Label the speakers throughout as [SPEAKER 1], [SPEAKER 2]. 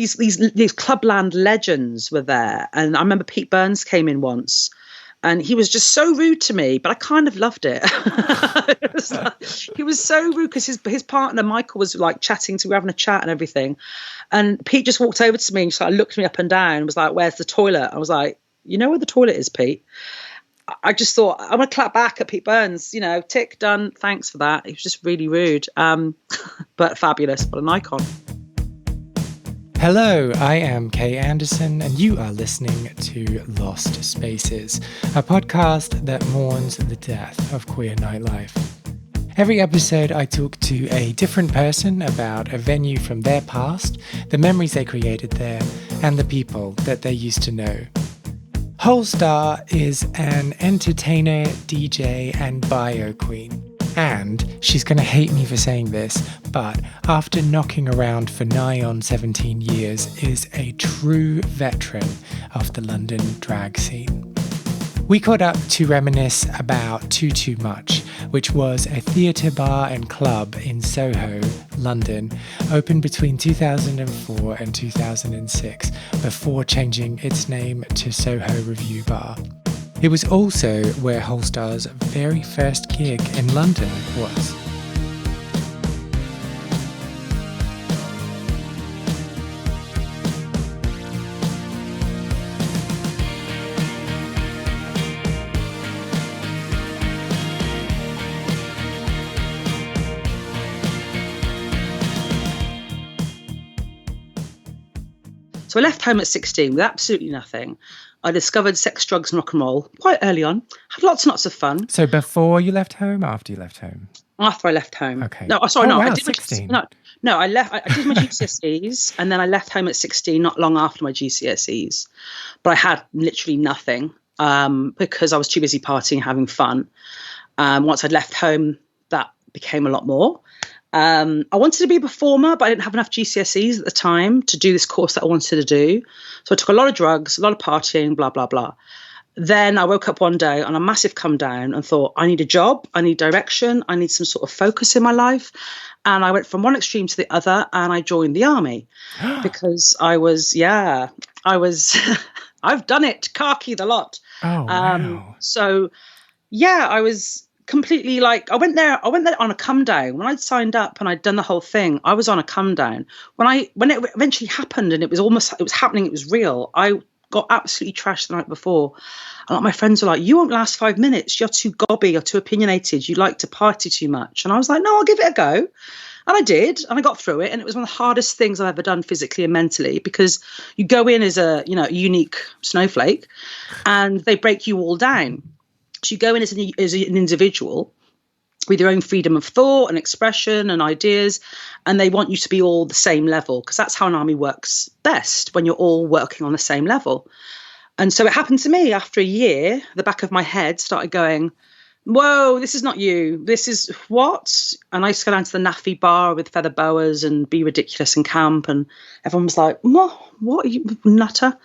[SPEAKER 1] these clubland legends were there. And I remember Pete Burns came in once. And he was just so rude to me, but I kind of loved it. He was so rude because his partner, Michael, was like chatting we were having a chat and everything. And Pete just walked over to me and just looked me up and down and was like, "Where's the toilet?" I was like, "You know where the toilet is, Pete?" I just thought, I'm going to clap back at Pete Burns, tick, done. Thanks for that. He was just really rude, but fabulous. What an icon.
[SPEAKER 2] Hello, I am Kay Anderson, and you are listening to Lost Spaces, a podcast that mourns the death of queer nightlife. Every episode, I talk to a different person about a venue from their past, the memories they created there, and the people that they used to know. Holestar is an entertainer, DJ, and bio queen. And she's going to hate me for saying this, but after knocking around for nigh on 17 years, is a true veteran of the London drag scene. We caught up to reminisce about Too2Much, which was a theatre bar and club in Soho, London, opened between 2004 and 2006, before changing its name to Soho Revue Bar. It was also where Holestar's very first gig in London was.
[SPEAKER 1] So I left home at 16 with absolutely nothing. I discovered sex, drugs, and rock and roll quite early on. Had lots and lots of fun.
[SPEAKER 2] So before you left home, after you left home?
[SPEAKER 1] After I left home.
[SPEAKER 2] Okay.
[SPEAKER 1] No, sorry,
[SPEAKER 2] no.
[SPEAKER 1] Wow,
[SPEAKER 2] I did 16.
[SPEAKER 1] No, I left. I did my GCSEs, and then I left home at 16, not long after my GCSEs. But I had literally nothing because I was too busy partying, having fun. Once I'd left home, that became a lot more. I wanted to be a performer, but I didn't have enough GCSEs at the time to do this course that I wanted to do. So I took a lot of drugs, a lot of partying, blah, blah, blah. Then I woke up one day on a massive come down and thought, I need a job, I need direction, I need some sort of focus in my life. And I went from one extreme to the other and I joined the army because I've done it, khaki the lot.
[SPEAKER 2] Oh, wow.
[SPEAKER 1] I was completely I went there on a come down. When I'd signed up and I'd done the whole thing, I was on a come down. When it eventually happened and it was happening, it was real, I got absolutely trashed the night before. And my friends were like, "You won't last 5 minutes. You're too gobby, you're too opinionated, you like to party too much." And I was like, "No, I'll give it a go." And I did, and I got through it. And it was one of the hardest things I've ever done physically and mentally, because you go in as a unique snowflake and they break you all down. So you go in as an individual with your own freedom of thought and expression and ideas, and they want you to be all the same level, because that's how an army works best, when you're all working on the same level. And so it happened to me after a year. The back of my head started going, "Whoa, this is not you. This is what?" And I used to go down to the naffy bar with feather boas and be ridiculous and camp, and everyone was like, "What are you, nutter?"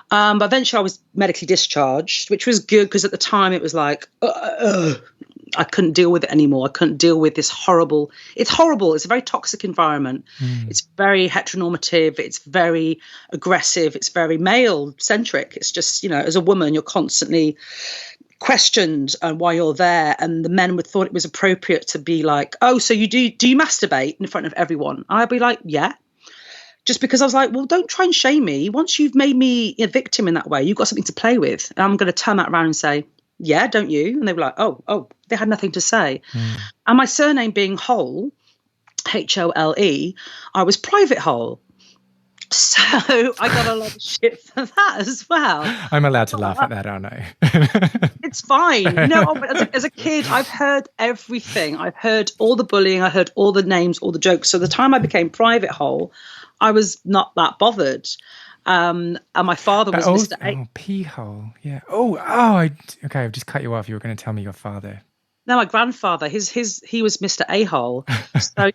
[SPEAKER 1] But eventually I was medically discharged, which was good, because at the time it was like, I couldn't deal with it anymore. I couldn't deal with this horrible. It's horrible. It's a very toxic environment. It's very heteronormative. It's very aggressive. It's very male centric. It's just, as a woman, you're constantly questioned why you're there. And the men would thought it was appropriate to be like, "Oh, so you do you masturbate in front of everyone?" And I'd be like, "Yeah." Just because I was like, well, don't try and shame me. Once you've made me a victim in that way, you've got something to play with. And I'm going to turn that around and say, "Yeah, don't you?" And they were like, oh, they had nothing to say. And my surname being Hole, Hole, I was private hole. So I got a lot of shit for that as well.
[SPEAKER 2] I'm allowed to laugh at that, aren't I?
[SPEAKER 1] It's fine. No, but as a kid, I've heard everything. I've heard all the bullying. I heard all the names, all the jokes. So the time I became private hole, I was not that bothered. And my father was Mr. A.
[SPEAKER 2] Oh, pee-hole, yeah. Okay, I've just cut you off. You were going to tell me your father.
[SPEAKER 1] No, my grandfather, he was Mr. A-hole. So,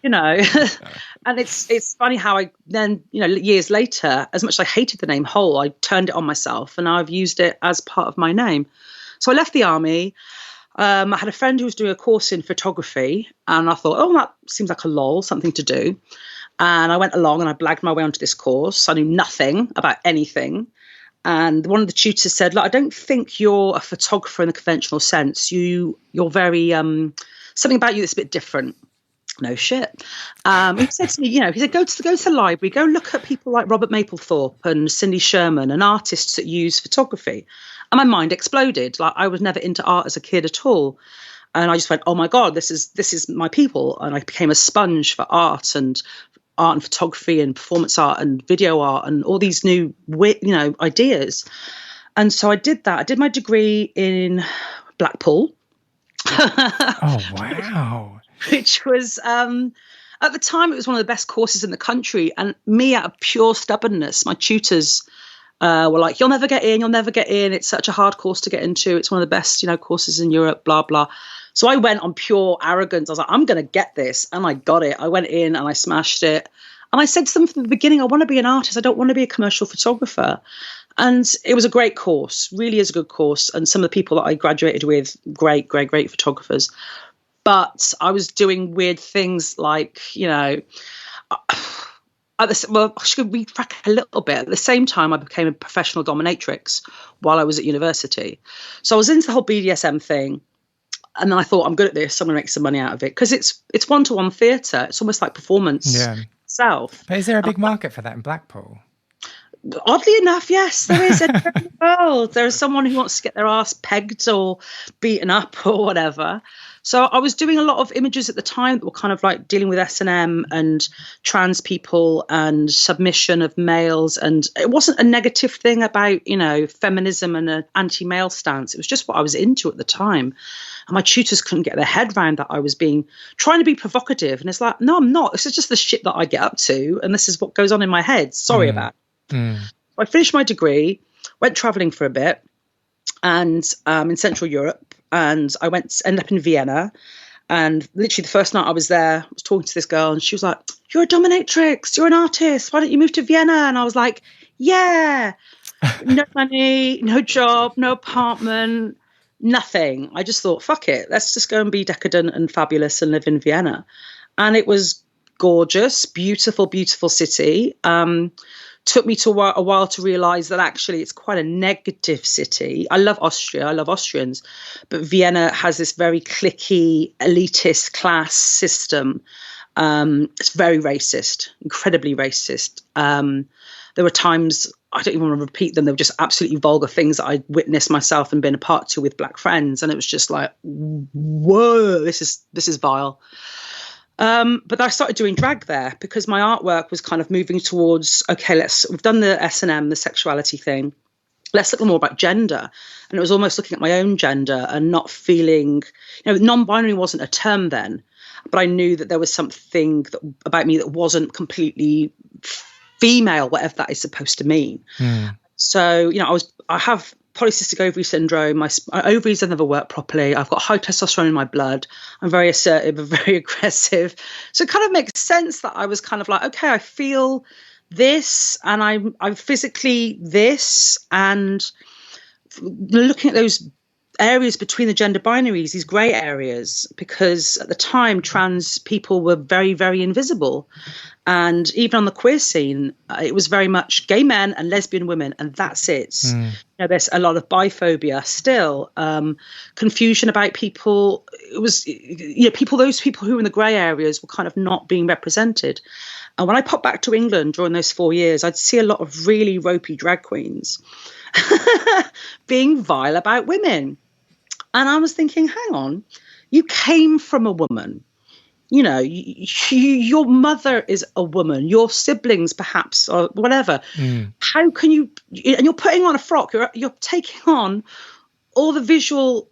[SPEAKER 1] and it's funny how I then, years later, as much as I hated the name Hole, I turned it on myself, and now I've used it as part of my name. So I left the army. I had a friend who was doing a course in photography, and I thought, that seems like a lol, something to do. And I went along and I blagged my way onto this course. I knew nothing about anything. And one of the tutors said, look, I don't think you're a photographer in the conventional sense. You're very, something about you that's a bit different. No shit. He said to me, he said, go to the library, go look at people like Robert Mapplethorpe and Cindy Sherman and artists that use photography. And my mind exploded. Like, I was never into art as a kid at all. And I just went, oh my God, this is my people. And I became a sponge for art and photography and performance art and video art and all these new, ideas. And so I did that. I did my degree in Blackpool.
[SPEAKER 2] Oh, wow.
[SPEAKER 1] Which was, at the time, it was one of the best courses in the country. And me, out of pure stubbornness, my tutors were like, you'll never get in. It's such a hard course to get into. It's one of the best, courses in Europe, blah, blah. So I went on pure arrogance. I was like, I'm going to get this. And I got it. I went in and I smashed it. And I said to them from the beginning, I want to be an artist. I don't want to be a commercial photographer. And it was a great course, really is a good course. And some of the people that I graduated with, great photographers. But I was doing weird things like, I should retrack a little bit. At the same time, I became a professional dominatrix while I was at university. So I was into the whole BDSM thing. And then I thought, I'm good at this. I'm going to make some money out of it. Because it's one-to-one theatre. It's almost like performance itself.
[SPEAKER 2] But is there a big market for that in Blackpool?
[SPEAKER 1] Oddly enough, yes, there is in the world. There is someone who wants to get their ass pegged or beaten up or whatever. So I was doing a lot of images at the time that were kind of like dealing with S&M and trans people and submission of males. And it wasn't a negative thing about, feminism and an anti-male stance. It was just what I was into at the time. And my tutors couldn't get their head around that I was trying to be provocative. And it's like, no, I'm not. This is just the shit that I get up to. And this is what goes on in my head. Sorry about it. I finished my degree, went traveling for a bit and in Central Europe. And I ended up in Vienna. And literally the first night I was there, I was talking to this girl and she was like, you're a dominatrix, you're an artist. Why don't you move to Vienna? And I was like, yeah, no money, no job, no apartment, nothing. I just thought, fuck it. Let's just go and be decadent and fabulous and live in Vienna. And it was gorgeous, beautiful, beautiful city. Took me to a while to realize that actually it's quite a negative city. I love Austria. I love Austrians. But Vienna has this very cliquey, elitist class system. It's very racist, incredibly racist. There were times, I don't even want to repeat them, they were just absolutely vulgar things that I witnessed myself and been a part to with black friends. And it was just like, whoa, this is vile. But I started doing drag there because my artwork was kind of moving towards, okay, we've done the S&M, the sexuality thing. Let's look more about gender. And it was almost looking at my own gender and not feeling, non-binary wasn't a term then, but I knew that there was something about me that wasn't completely female, whatever that is supposed to mean. So, I have polycystic ovary syndrome. My ovaries have never worked properly. I've got high testosterone in my blood. I'm very assertive and very aggressive. So it kind of makes sense that I was kind of like, okay, I feel this and I'm physically this. And looking at those areas between the gender binaries, these grey areas, because at the time trans people were very, very invisible. And even on the queer scene, it was very much gay men and lesbian women, and that's it. There's a lot of biphobia still, confusion about people. It was, those people who were in the grey areas were kind of not being represented. And when I popped back to England during those 4 years, I'd see a lot of really ropey drag queens being vile about women. And I was thinking, hang on, you came from a woman. Your mother is a woman, your siblings perhaps, or whatever. How can you, and you're putting on a frock, you're taking on all the visual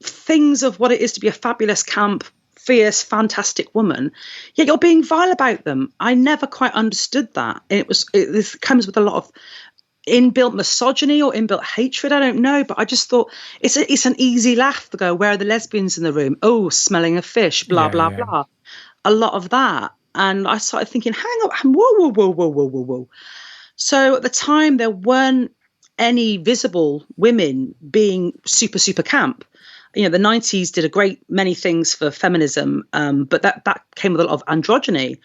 [SPEAKER 1] things of what it is to be a fabulous, camp, fierce, fantastic woman, yet you're being vile about them. I never quite understood that. This comes with a lot of inbuilt misogyny or inbuilt hatred. I don't know, but I just thought it's an easy laugh to go, where are the lesbians in the room? Oh, smelling a fish, blah, blah, blah. A lot of that. And I started thinking, hang on, whoa. So at the time, there weren't any visible women being super, super camp. The 90s did a great many things for feminism, but that came with a lot of androgyny.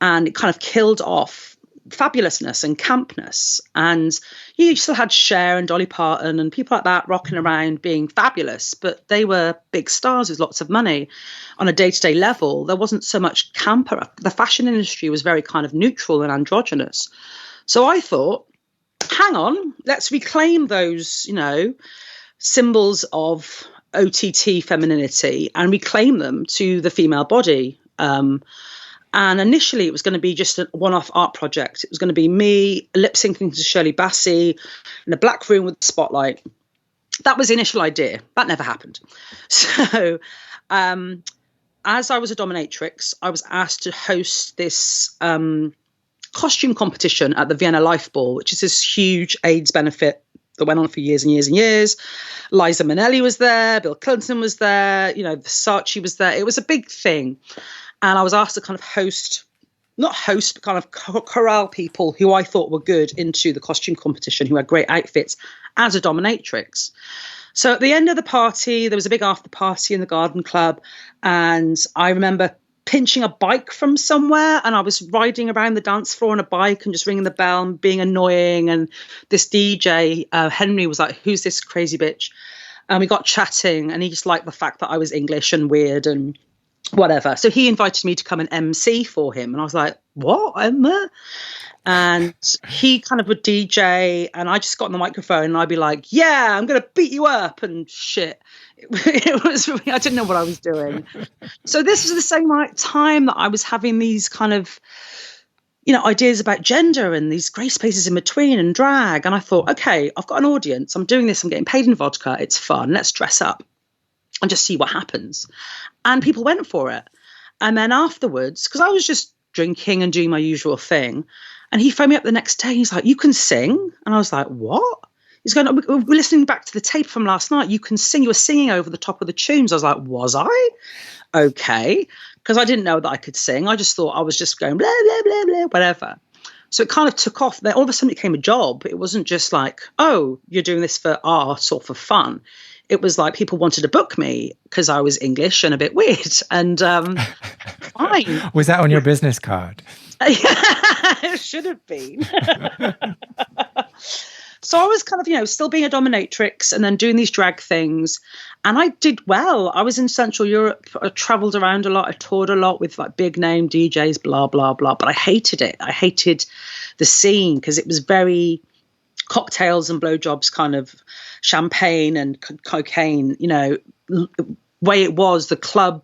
[SPEAKER 1] and it kind of killed off fabulousness and campness. And you still had Cher and Dolly Parton and people like that rocking around being fabulous, but they were big stars with lots of money on a day-to-day level. There wasn't so much camper. The fashion industry was very kind of neutral and androgynous. So I thought, hang on, let's reclaim those, symbols of OTT femininity and reclaim them to the female body. And initially, it was going to be just a one-off art project. It was going to be me lip-syncing to Shirley Bassey in a black room with a spotlight. That was the initial idea. That never happened. So as I was a dominatrix, I was asked to host this costume competition at the Vienna Life Ball, which is this huge AIDS benefit that went on for years and years and years. Liza Minnelli was there. Bill Clinton was there. Versace was there. It was a big thing. And I was asked to kind of but kind of corral people who I thought were good into the costume competition, who had great outfits as a dominatrix. So at the end of the party, there was a big after party in the garden club. And I remember pinching a bike from somewhere, and I was riding around the dance floor on a bike and just ringing the bell and being annoying. And this DJ, Henry, was like, who's this crazy bitch? And we got chatting, and he just liked the fact that I was English and weird and whatever. So he invited me to come and MC for him. And I was like, what? And he kind of would DJ, and I just got on the microphone and I'd be like, yeah, I'm going to beat you up and shit. It was, I didn't know what I was doing. So this was the same time that I was having these kind of, ideas about gender and these grey spaces in between and drag. And I thought, okay, I've got an audience. I'm doing this. I'm getting paid in vodka. It's fun. Let's dress up and just see what happens. And people went for it. And then afterwards, because I was just drinking and doing my usual thing, and he phoned me up the next day. He's like, you can sing? And I was like, what? He's going, we're listening back to the tape from last night. You can sing. You were singing over the top of the tunes. I was like, was I? Okay. Because I didn't know that I could sing. I just thought I was just going blah, blah, blah, blah, whatever. So it kind of took off. Then all of a sudden it became a job. It wasn't just like, oh, you're doing this for art or for fun. It was like people wanted to book me because I was English and a bit weird. And fine.
[SPEAKER 2] Was that on your business card?
[SPEAKER 1] It should have been. So I was kind of, still being a dominatrix and then doing these drag things. And I did well. I was in Central Europe. I traveled around a lot. I toured a lot with like big name DJs, blah, blah, blah. But I hated it. I hated the scene because it was very cocktails and blowjobs, kind of champagne and cocaine, way it was. The clubs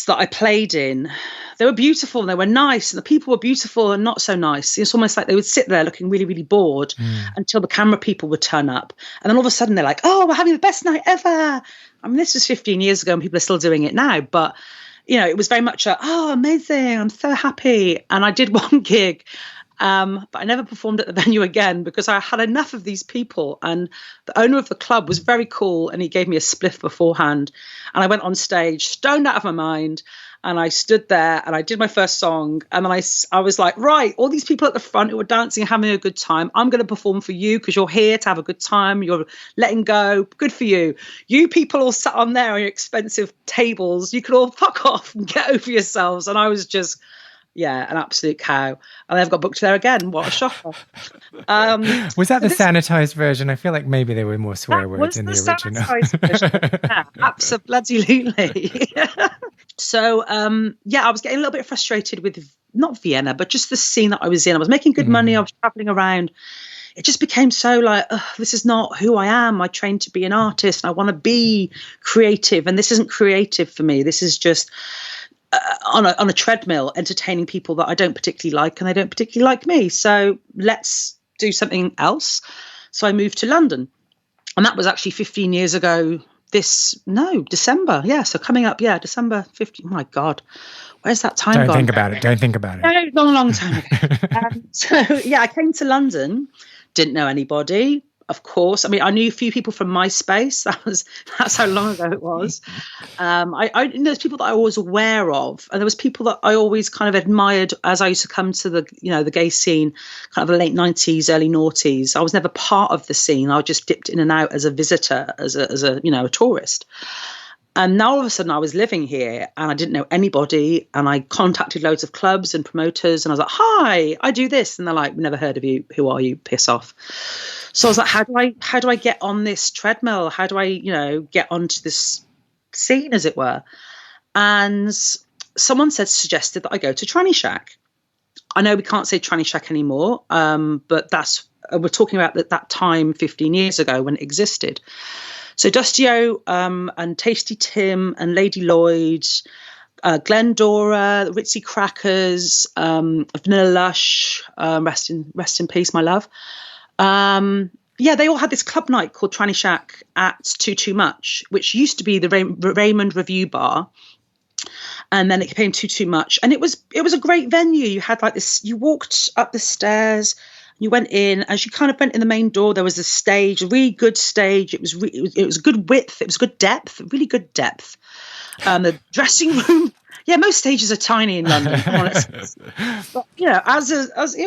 [SPEAKER 1] that I played in, they were beautiful and they were nice, and the people were beautiful and not so nice. It's almost like they would sit there looking really, really bored until the camera people would turn up. And then all of a sudden they're like, oh, we're having the best night ever. I mean, this was 15 years ago and people are still doing it now. But, it was very much oh, amazing. I'm so happy. And I did one gig. But I never performed at the venue again because I had enough of these people. And the owner of the club was very cool, and he gave me a spliff beforehand. And I went on stage, stoned out of my mind, and I stood there and I did my first song. And then I was like, right, all these people at the front who are dancing and having a good time, I'm going to perform for you because you're here to have a good time. You're letting go. Good for you. You people all sat on there on your expensive tables. You could all fuck off and get over yourselves. And I was just... an absolute cow. And I've got booked there again. What a shocker.
[SPEAKER 2] Was that the sanitized version? I feel like maybe there were more swear words in the original.
[SPEAKER 1] Yeah, absolutely. So, I was getting a little bit frustrated with not Vienna, but just the scene that I was in. I was making good money. I was traveling around. It just became so like, this is not who I am. I trained to be an artist. And I want to be creative. And this isn't creative for me. This is just... on a treadmill, entertaining people that I don't particularly like and they don't particularly like me. So let's do something else. So I moved to London, and that was actually 15 years ago. December. Yeah. So coming up, December 15. Oh my God, where's that time gone?
[SPEAKER 2] Don't think about it.
[SPEAKER 1] No, long time ago. I came to London, didn't know anybody. Of course. I mean, I knew a few people from MySpace. That's how long ago it was. There's people that I was aware of, and there was people that I always kind of admired as I used to come to the gay scene, kind of the late 90s, early noughties. I was never part of the scene. I just dipped in and out as a visitor, as a tourist. And now all of a sudden I was living here and I didn't know anybody, and I contacted loads of clubs and promoters and I was like, hi, I do this. And they're like, never heard of you. Who are you? Piss off. So I was like, how do I get on this treadmill? How do I, get onto this scene, as it were? And someone suggested that I go to Tranny Shack. I know we can't say Tranny Shack anymore, but we're talking about that time 15 years ago when it existed. So Dusty O and Tasty Tim and Lady Lloyd, Glendora, Ritzy Crackers, Vanilla Lush, rest in peace, my love. They all had this club night called Tranny Shack at Too2Much, which used to be the Raymond Revue Bar. And then it became Too2Much. And it was a great venue. You had like this, you walked up the stairs, you went in. As you kind of went in the main door, there was a stage, a really good stage. It was a good width. It was good depth, really good depth. The dressing room. Yeah, most stages are tiny in London. But it was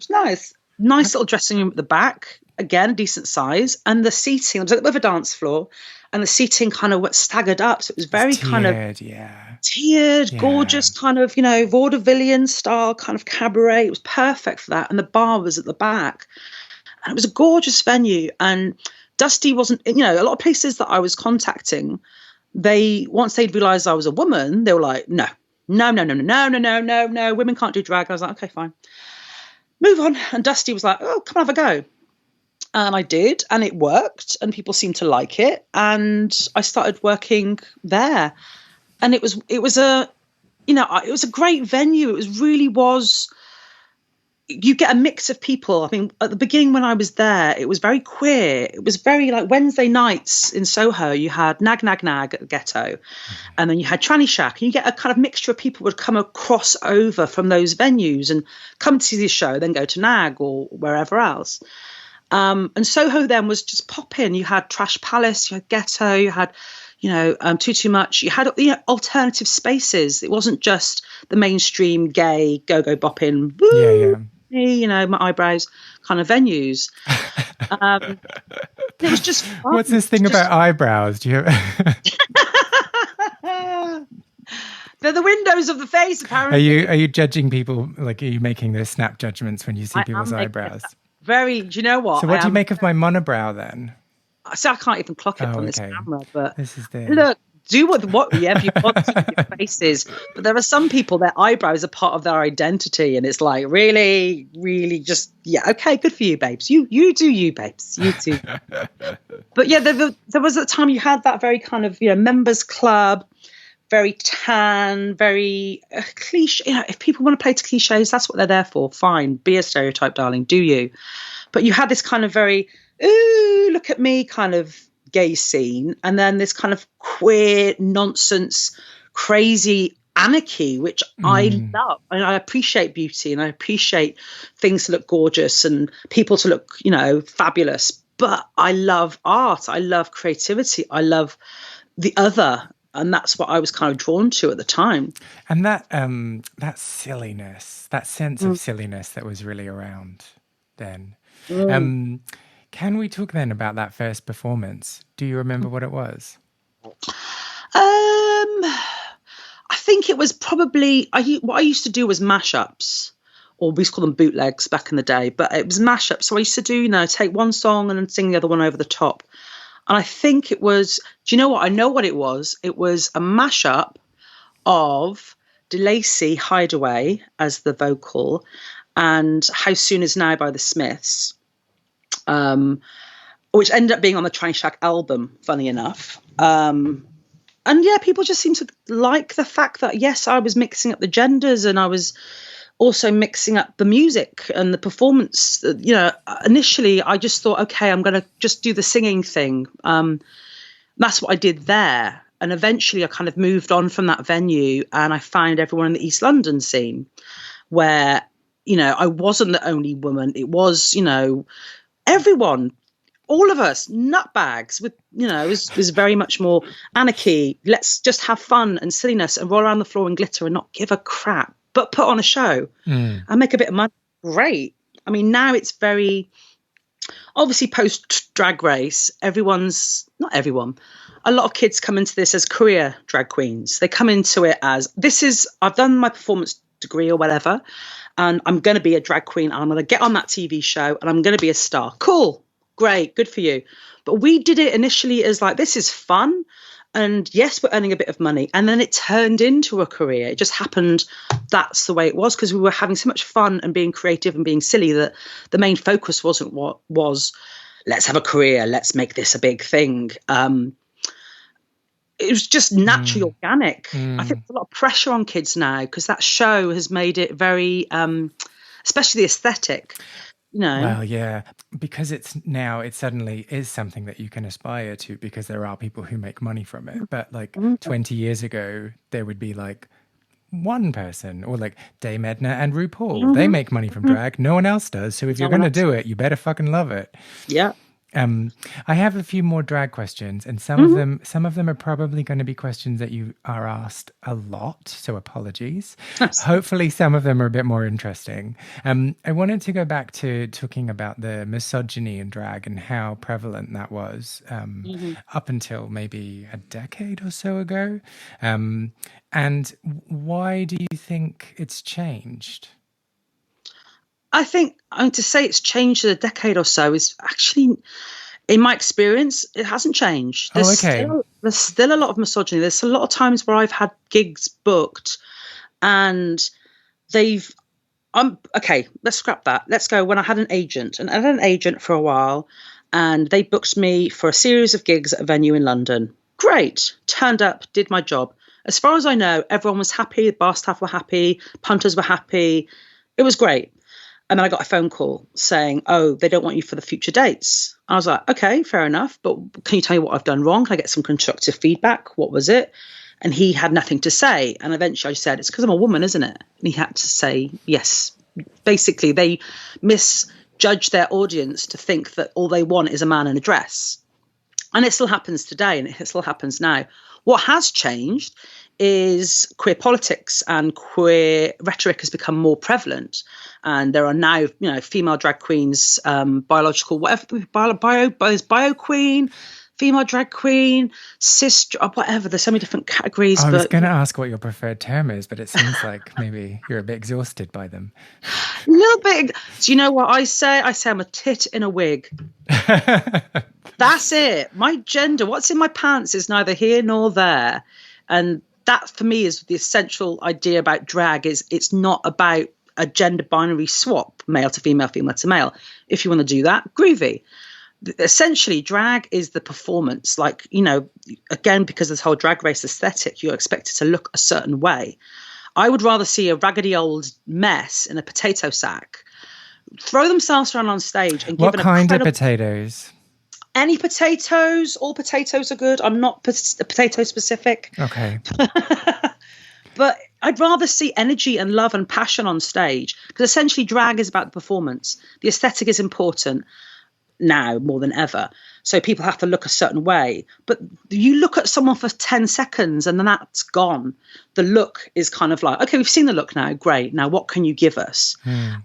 [SPEAKER 1] nice. Nice little dressing room at the back. Again, decent size. And the seating, it was with a dance floor, and the seating kind of staggered up. So it was very tiered, gorgeous, kind of, vaudevillian style kind of cabaret. It was perfect for that. And the bar was at the back. And it was a gorgeous venue. And Dusty wasn't, a lot of places that I was contacting, once they'd realized I was a woman, they were like, no, women can't do drag. I was like, okay, fine. Move on. And Dusty was like, oh, come have a go. And I did, and it worked, and people seemed to like it. And I started working there. And it was a great venue. It was, you get a mix of people. I mean, at the beginning when I was there, it was very queer. It was very like Wednesday nights in Soho. You had Nag at the Ghetto, and then you had Tranny Shack. And you get a kind of mixture of people would come across over from those venues and come to see the show, then go to Nag or wherever else. And Soho then was just popping. You had Trash Palace, you had Ghetto, you had, Too2Much. You had alternative spaces. It wasn't just the mainstream gay go bopping. Woo, my eyebrows kind of venues. It was just fun.
[SPEAKER 2] What's this thing about eyebrows? Do you?
[SPEAKER 1] They're the windows of the face, apparently.
[SPEAKER 2] Are you judging people? Like, are you making those snap judgments when you see people's eyebrows?
[SPEAKER 1] Do you know what?
[SPEAKER 2] So what do you make of my monobrow then?
[SPEAKER 1] So I can't even clock it on this camera, but
[SPEAKER 2] this is
[SPEAKER 1] look, do what you want to with your faces. But there are some people, their eyebrows are part of their identity, and it's like, really, really just, okay, good for you, babes. You do you, babes. You too. But there was a time you had that very kind of, members club, very tan, very cliche. If people want to play to cliches, that's what they're there for. Fine, be a stereotype, darling, do you? But you had this kind of very, ooh, look at me kind of gay scene, and then this kind of queer nonsense, crazy anarchy, which I love. And I appreciate beauty, and I appreciate things to look gorgeous and people to look, fabulous. But I love art. I love creativity. I love the other. And that's what I was kind of drawn to at the time.
[SPEAKER 2] And that silliness, that sense of silliness that was really around then. Can we talk then about that first performance? Do you remember what it was?
[SPEAKER 1] I think it was probably, what I used to do was mashups, or we used to call them bootlegs back in the day, but it was mashups. So I used to do, take one song and then sing the other one over the top. And I think it was, do you know what? I know what it was. It was a mashup of DeLacy Hideaway as the vocal and How Soon Is Now by the Smiths, which ended up being on the Tranny Shack album, funny enough. And people just seemed to like the fact that, yes, I was mixing up the genders, and I was also mixing up the music and the performance. Initially I just thought, okay, I'm going to just do the singing thing. That's what I did there. And eventually I kind of moved on from that venue, and I found everyone in the East London scene where, I wasn't the only woman. It was, everyone, all of us, nutbags with, it was very much more anarchy. Let's just have fun and silliness and roll around the floor and glitter and not give a crap, but put on a show and make a bit of money. Great. I mean, now it's very, obviously post Drag Race, not everyone. a lot of kids come into this as career drag queens. They come into it as, I've done my performance degree or whatever, and I'm going to be a drag queen. And I'm going to get on that TV show and I'm going to be a star. Cool. Great. Good for you. But we did it initially as like, this is fun. And yes, we're earning a bit of money. And then it turned into a career. It just happened. That's the way it was, because we were having so much fun and being creative and being silly that the main focus wasn't what was, let's have a career. Let's make this a big thing. It was just naturally organic. I think there's a lot of pressure on kids now because that show has made it very, especially the aesthetic, you know.
[SPEAKER 2] Well, yeah, because it suddenly is something that you can aspire to because there are people who make money from it. But like 20 years ago, there would be like one person, or like Dame Edna and RuPaul. They make money from drag. No one else does. So if you're going to do it, you better fucking love it.
[SPEAKER 1] Yeah.
[SPEAKER 2] I have a few more drag questions, and some of them are probably going to be questions that you are asked a lot, so apologies. Hopefully some of them are a bit more interesting. I wanted to go back to talking about the misogyny in drag and how prevalent that was up until maybe a decade or so ago. And why do you think it's changed?
[SPEAKER 1] I think to say it's changed in a decade or so is actually, in my experience, it hasn't changed. There's still a lot of misogyny. There's a lot of times where I've had gigs booked and they've, okay, let's scrap that. Let's go when I had an agent. And I had an agent for a while and they booked me for a series of gigs at a venue in London. Great. Turned up, did my job. As far as I know, everyone was happy. The bar staff were happy. Punters were happy. It was great. And then I got a phone call saying, oh, they don't want you for the future dates. I was like, okay, fair enough. But can you tell me what I've done wrong? Can I get some constructive feedback? What was it? And he had nothing to say. And eventually I said, it's because I'm a woman, isn't it? And he had to say, yes. Basically, they misjudge their audience to think that all they want is a man in a dress. And it still happens today, and it still happens now. What has changed is queer politics and queer rhetoric has become more prevalent. And there are now, female drag queens, biological, whatever, bio queen, female drag queen, cis, whatever. There's so many different categories.
[SPEAKER 2] I was going to ask what your preferred term is, but it seems like maybe you're a bit exhausted by them.
[SPEAKER 1] A little bit. Do you know what I say? I say I'm a tit in a wig. That's it. My gender, what's in my pants is neither here nor there. And that for me is the essential idea about drag. Is it's not about a gender binary swap, male to female, female to male. If you want to do that, groovy. Essentially, drag is the performance. Like, again, because of this whole drag race aesthetic, you're expected to look a certain way. I would rather see a raggedy old mess in a potato sack throw themselves around on stage and give
[SPEAKER 2] what kind of potatoes?
[SPEAKER 1] Any potatoes, all potatoes are good. I'm not potato specific.
[SPEAKER 2] Okay.
[SPEAKER 1] But I'd rather see energy and love and passion on stage, because essentially drag is about the performance. The aesthetic is important now more than ever. So people have to look a certain way. But you look at someone for 10 seconds and then that's gone. The look is kind of like, okay, we've seen the look now. Great. Now what can you give us?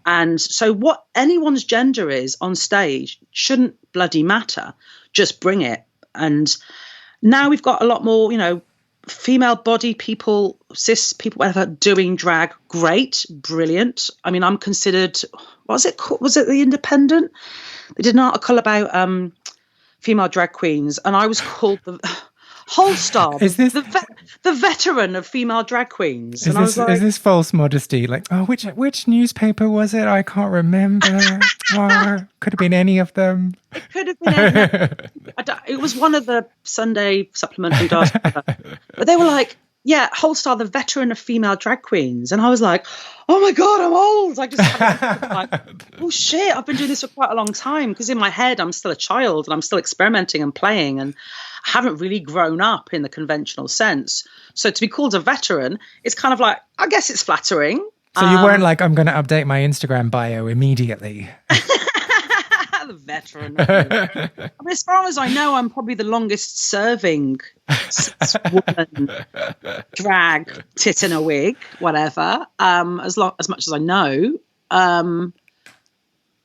[SPEAKER 1] And so what anyone's gender is on stage shouldn't bloody matter. Just bring it. And now we've got a lot more, female body people, cis people, whatever, doing drag. Great. Brilliant. I mean, I'm considered, what was it called? Was it The Independent? They did an article about female drag queens, and I was called the Holestar, the veteran of female drag queens.
[SPEAKER 2] Is this false modesty? Like, oh, which newspaper was it? I can't remember. Could have been any of them.
[SPEAKER 1] It could have been any. It was one of the Sunday supplementary articles. But they were like, yeah, Holestar, the veteran of female drag queens. And I was like, oh my God, I'm old. I just like, oh shit, I've been doing this for quite a long time. Because in my head, I'm still a child and I'm still experimenting and playing. And I haven't really grown up in the conventional sense. So to be called a veteran, it's kind of like, I guess it's flattering.
[SPEAKER 2] So you weren't like, I'm going to update my Instagram bio immediately.
[SPEAKER 1] The veteran. I mean, as far as I know, I'm probably the longest serving woman, drag, tit in a wig, whatever. As much as I know.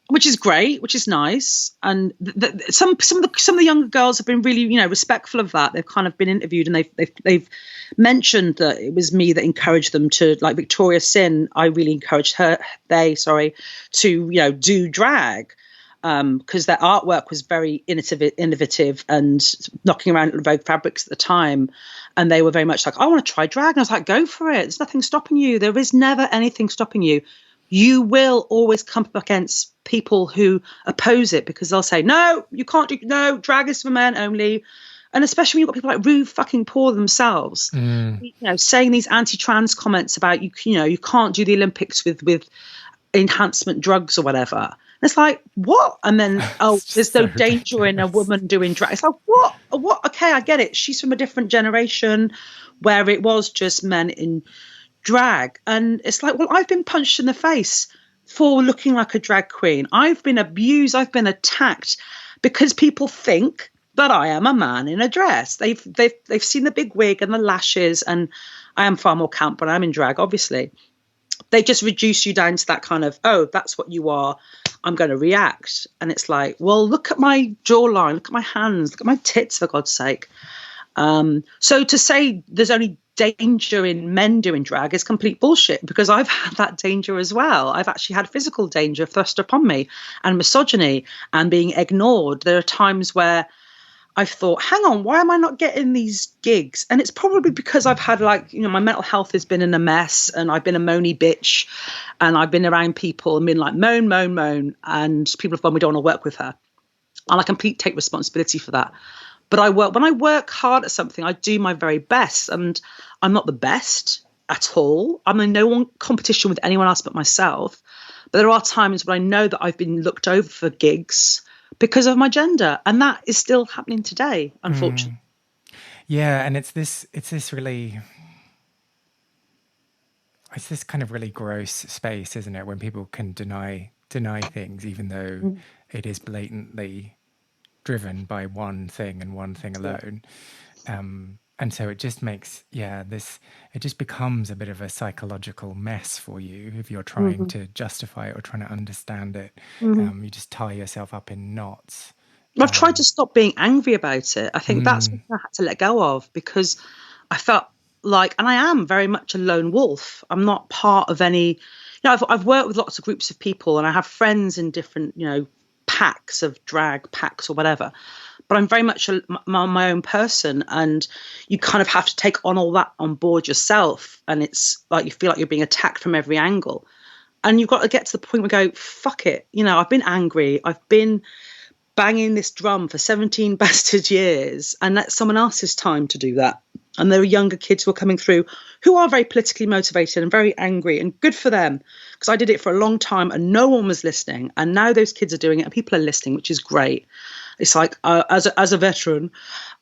[SPEAKER 1] which is great, which is nice. And some of the younger girls have been really, respectful of that. They've kind of been interviewed, and they've mentioned that it was me that encouraged them to, like Victoria Sin. I really encouraged to do drag, because their artwork was very innovative and knocking around Vogue fabrics at the time. And they were very much like, I want to try drag. And I was like, go for it. There's nothing stopping you. There is never anything stopping you. You will always come up against people who oppose it, because they'll say, no, you can't do, no, drag is for men only. And especially when you've got people like Rue fucking Paul themselves, saying these anti-trans comments about, you can't do the Olympics with enhancement drugs or whatever. And it's like, what? And then, there's no danger in a woman doing drag. It's like, what? Okay, I get it. She's from a different generation where it was just men in drag. And it's like, well, I've been punched in the face for looking like a drag queen. I've been abused. I've been attacked because people think that I am a man in a dress. They've seen the big wig and the lashes, and I am far more camp when I'm in drag, obviously. They just reduce you down to that kind of, oh, that's what you are, I'm going to react. And it's like, well, look at my jawline, look at my hands, look at my tits, for God's sake. So to say there's only danger in men doing drag is complete bullshit, because I've had that danger as well. I've actually had physical danger thrust upon me, and misogyny, and being ignored. There are times where I've thought, hang on, why am I not getting these gigs? And it's probably because I've had, like, my mental health has been in a mess, and I've been a moany bitch, and I've been around people and been like, moan, and people have gone, we don't want to work with her. And I completely take responsibility for that. But when I work hard at something, I do my very best, and I'm not the best at all. I'm in no competition with anyone else but myself. But there are times when I know that I've been looked over for gigs because of my gender, and that is still happening today, unfortunately.
[SPEAKER 2] Yeah, and it's this kind of really gross space, isn't it, when people can deny things, even though it is blatantly driven by one thing and one thing alone. And so it just makes, it just becomes a bit of a psychological mess for you if you're trying to justify it or trying to understand it. You just tie yourself up in knots.
[SPEAKER 1] I've tried to stop being angry about it. I think that's what I had to let go of, because I felt like, and I am very much a lone wolf. I'm not part of any, I've worked with lots of groups of people, and I have friends in different, packs of drag packs or whatever. But I'm very much my own person, and you kind of have to take on all that on board yourself. And it's like you feel like you're being attacked from every angle. And you've got to get to the point where you go, fuck it. I've been angry. I've been banging this drum for 17 bastard years, and that's someone else's time to do that. And there are younger kids who are coming through who are very politically motivated and very angry, and good for them, because I did it for a long time and no one was listening. And now those kids are doing it and people are listening, which is great. It's like, as a veteran,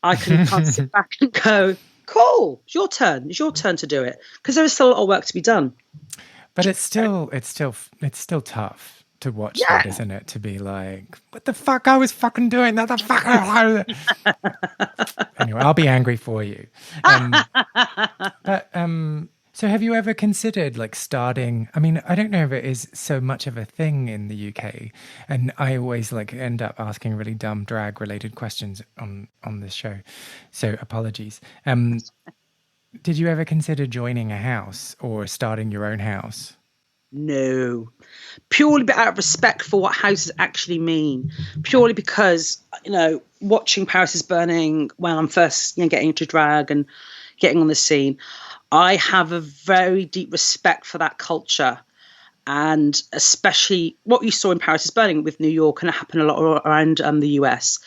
[SPEAKER 1] I can kind of sit back and go, cool, it's your turn. It's your turn to do it, because there is still a lot of work to be done.
[SPEAKER 2] But it's still tough to watch that, isn't it? To be like, what the fuck I was fucking doing that, the fuck. Anyway, I'll be angry for you. So have you ever considered like starting, I mean, I don't know if it is so much of a thing in the UK, and I always like end up asking really dumb drag related questions on this show, so apologies. Did you ever consider joining a house or starting your own house?
[SPEAKER 1] No, purely out of respect for what houses actually mean. Purely because, watching Paris is Burning when I'm first getting into drag and getting on the scene, I have a very deep respect for that culture. And especially what you saw in Paris is Burning with New York, and it happened a lot around the US.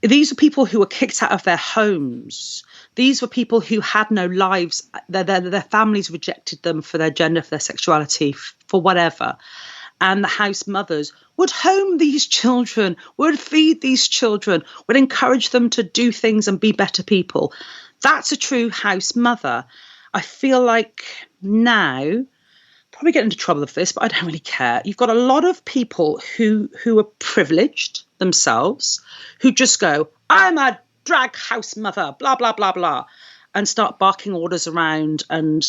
[SPEAKER 1] These were people who were kicked out of their homes. These were people who had no lives. Their families rejected them for their gender, for their sexuality, for whatever. And the house mothers would home these children, would feed these children, would encourage them to do things and be better people. That's a true house mother. I feel like now, probably get into trouble with this, but I don't really care. You've got a lot of people who are privileged themselves, who just go, I'm a drag house mother, blah, blah, blah, blah, and start barking orders around. And,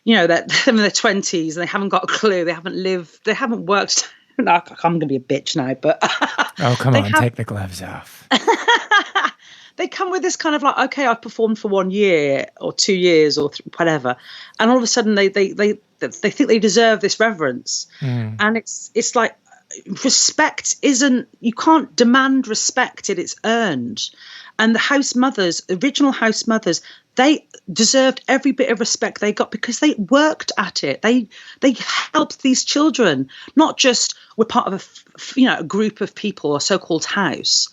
[SPEAKER 1] they're in their 20s and they haven't got a clue. They haven't lived, they haven't worked No, I'm going to be a bitch now, but
[SPEAKER 2] Oh, come
[SPEAKER 1] they
[SPEAKER 2] on,
[SPEAKER 1] have.
[SPEAKER 2] take the gloves off.
[SPEAKER 1] They come with this kind of like, okay, I've performed for 1 year or 2 years or whatever, and all of a sudden they think they deserve this reverence, and it's like respect isn't, you can't demand respect till it's earned. And the house mothers, original house mothers, they deserved every bit of respect they got because they worked at it. They helped these children, not just were part of a group of people or so-called house.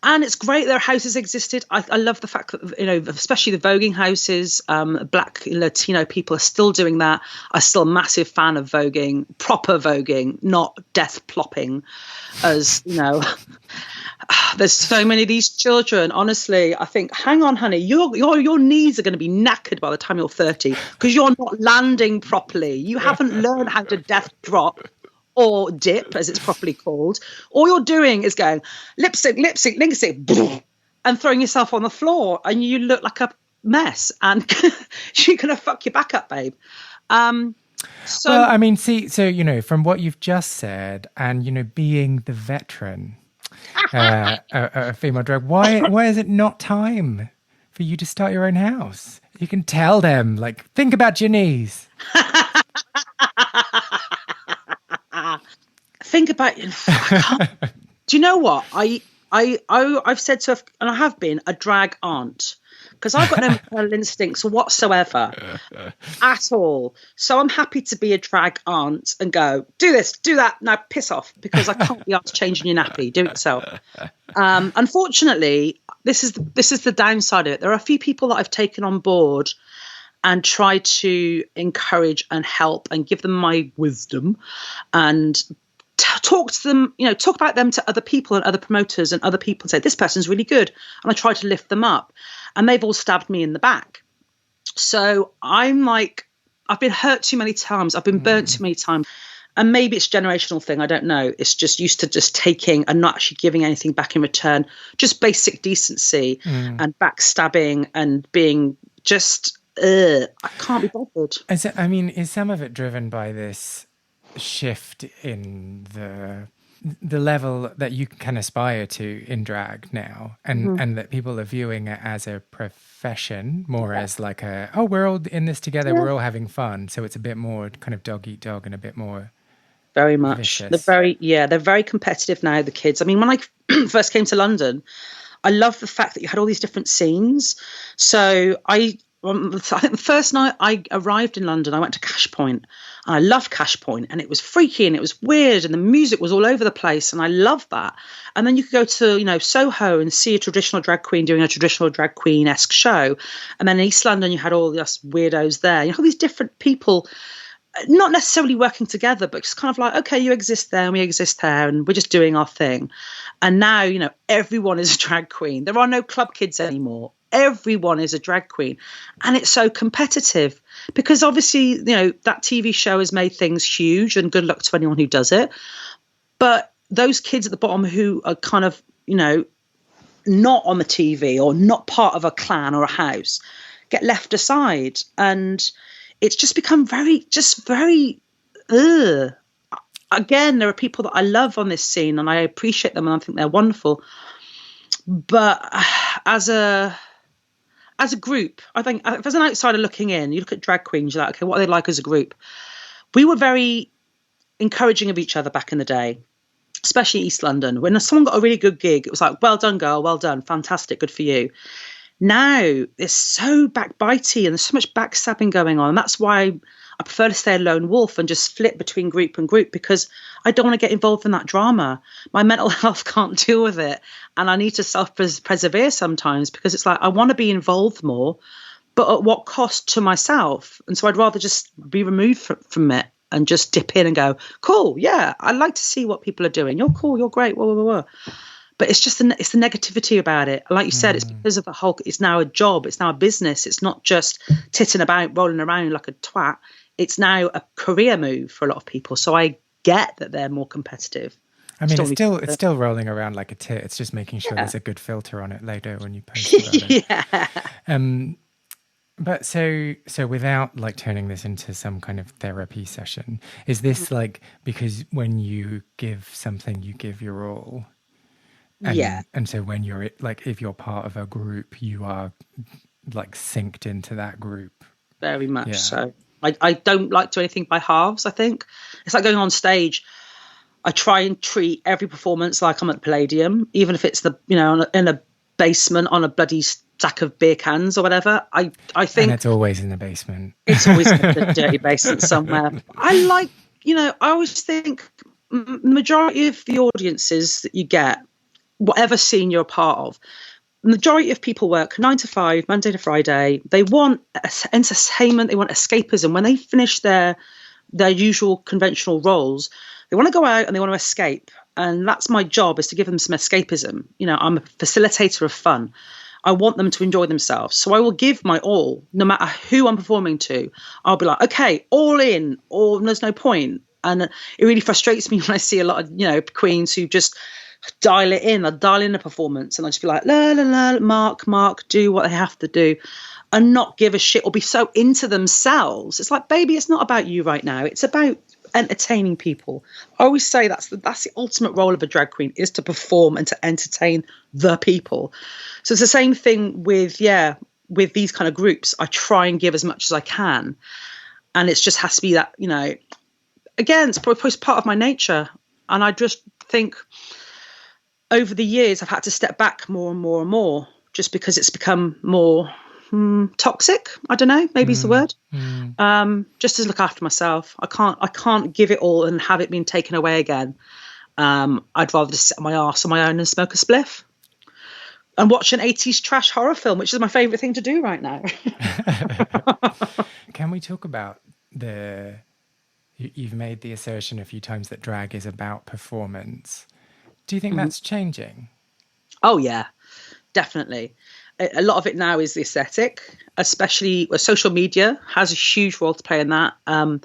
[SPEAKER 1] And it's great their houses existed. I love the fact that, especially the voguing houses, Black Latino people are still doing that. I'm still a massive fan of voguing, proper voguing, not death plopping, as there's so many of these children. Honestly, I think, hang on, honey, your knees are going to be knackered by the time you're 30 because you're not landing properly. You haven't learned how to death drop or dip, as it's properly called. All you're doing is going lip sync, lip sync, and throwing yourself on the floor, and you look like a mess, and you're going to fuck your back up, babe.
[SPEAKER 2] Well, I mean, see, so, from what you've just said, and, being the veteran, a female drag, why is it not time for you to start your own house? You can tell them, like, think about your knees.
[SPEAKER 1] Think about it. Do you know what? I've said to, and I have been a drag aunt, because I've got no maternal instincts whatsoever at all. So I'm happy to be a drag aunt and go, do this, do that, now piss off, because I can't be asked changing your nappy, do it yourself. Unfortunately, this is the downside of it. There are a few people that I've taken on board and try to encourage and help and give them my wisdom and talk to them, talk about them to other people and other promoters, and other people say, this person's really good. And I try to lift them up, and they've all stabbed me in the back. So I'm like, I've been hurt too many times. I've been burnt too many times. And maybe it's a generational thing. I don't know. It's just used to just taking and not actually giving anything back in return. Just basic decency and backstabbing and being just, I can't be bothered.
[SPEAKER 2] Is some of it driven by this shift in the level that you can aspire to in drag now, and that people are viewing it as a profession more as like we're all in this together, we're all having fun, so it's a bit more kind of dog eat dog and a bit more
[SPEAKER 1] very much
[SPEAKER 2] vicious.
[SPEAKER 1] They're very competitive now, the kids. I mean, when I first came to London, I loved the fact that you had all these different scenes. So I think the first night I arrived in London, I went to Cash Point, and I loved Cash Point, and it was freaky and it was weird and the music was all over the place, and I loved that. And then you could go to Soho and see a traditional drag queen doing a traditional drag queen-esque show, and then in East London you had all these weirdos there. You had all these different people, not necessarily working together, but just kind of like, okay, you exist there and we exist there and we're just doing our thing. And now everyone is a drag queen. There are no club kids anymore. Everyone is a drag queen, and it's so competitive because obviously that TV show has made things huge, and good luck to anyone who does it. But those kids at the bottom who are kind of not on the TV or not part of a clan or a house get left aside, and it's just become very again, there are people that I love on this scene and I appreciate them and I think they're wonderful, but as a group, I think if there's an outsider looking in, you look at drag queens, you're like, okay, what are they like as a group? We were very encouraging of each other back in the day, especially East London. When someone got a really good gig, it was like, well done, girl, well done, fantastic, good for you. Now it's so backbitey and there's so much backstabbing going on. And that's why I prefer to stay a lone wolf and just flip between group and group, because I don't want to get involved in that drama. My mental health can't deal with it. And I need to self-persevere sometimes, because it's like, I want to be involved more, but at what cost to myself? And so I'd rather just be removed from it and just dip in and go, cool, yeah, I'd like to see what people are doing. You're cool, you're great, whoa, whoa, whoa. But it's just it's the negativity about it. Like you said, it's because of the whole, it's now a job, it's now a business. It's not just titting about, rolling around like a twat. It's now a career move for a lot of people. So I get that they're more competitive.
[SPEAKER 2] I mean, it's still rolling around like a tit. It's just making sure there's a good filter on it later when you post about it.
[SPEAKER 1] Yeah.
[SPEAKER 2] But so without like turning this into some kind of therapy session, is this like because when you give something, you give your all?
[SPEAKER 1] Yeah,
[SPEAKER 2] And so when you're like, if you're part of a group, you are like synced into that group.
[SPEAKER 1] very much
[SPEAKER 2] Yeah.
[SPEAKER 1] so. I don't like to do anything by halves, I think. It's like going on stage. I try and treat every performance like I'm at the Palladium, even if it's in a basement on a bloody stack of beer cans or whatever. I
[SPEAKER 2] And
[SPEAKER 1] think
[SPEAKER 2] it's always in the basement.
[SPEAKER 1] it's always in the dirty basement somewhere. I always think the majority of the audiences that you get, whatever scene you're a part of, the majority of people work 9 to 5, Monday to Friday. They want entertainment. They want escapism. When they finish their usual conventional roles, they want to go out and they want to escape. And that's my job, is to give them some escapism. I'm a facilitator of fun. I want them to enjoy themselves. So I will give my all, no matter who I'm performing to. I'll be like, okay, all in, or there's no point. And it really frustrates me when I see a lot of, queens who just dial it in. I dial in a performance and I just be like, la, la, la, mark, do what they have to do and not give a shit or be so into themselves. It's like, baby, it's not about you right now. It's about entertaining people. I always say that's the ultimate role of a drag queen, is to perform and to entertain the people. So it's the same thing with these kind of groups. I try and give as much as I can. And it just has to be that, again, it's probably part of my nature. And I just think over the years, I've had to step back more and more and more, just because it's become more toxic. I don't know, maybe is the word. Just to look after myself. I can't give it all and have it being taken away again. I'd rather just sit on my arse on my own and smoke a spliff and watch an 80s trash horror film, which is my favorite thing to do right now.
[SPEAKER 2] Can we talk about you've made the assertion a few times that drag is about performance. Do you think that's changing? Oh,
[SPEAKER 1] yeah, definitely. A lot of it now is the aesthetic, especially where social media has a huge role to play in that. Some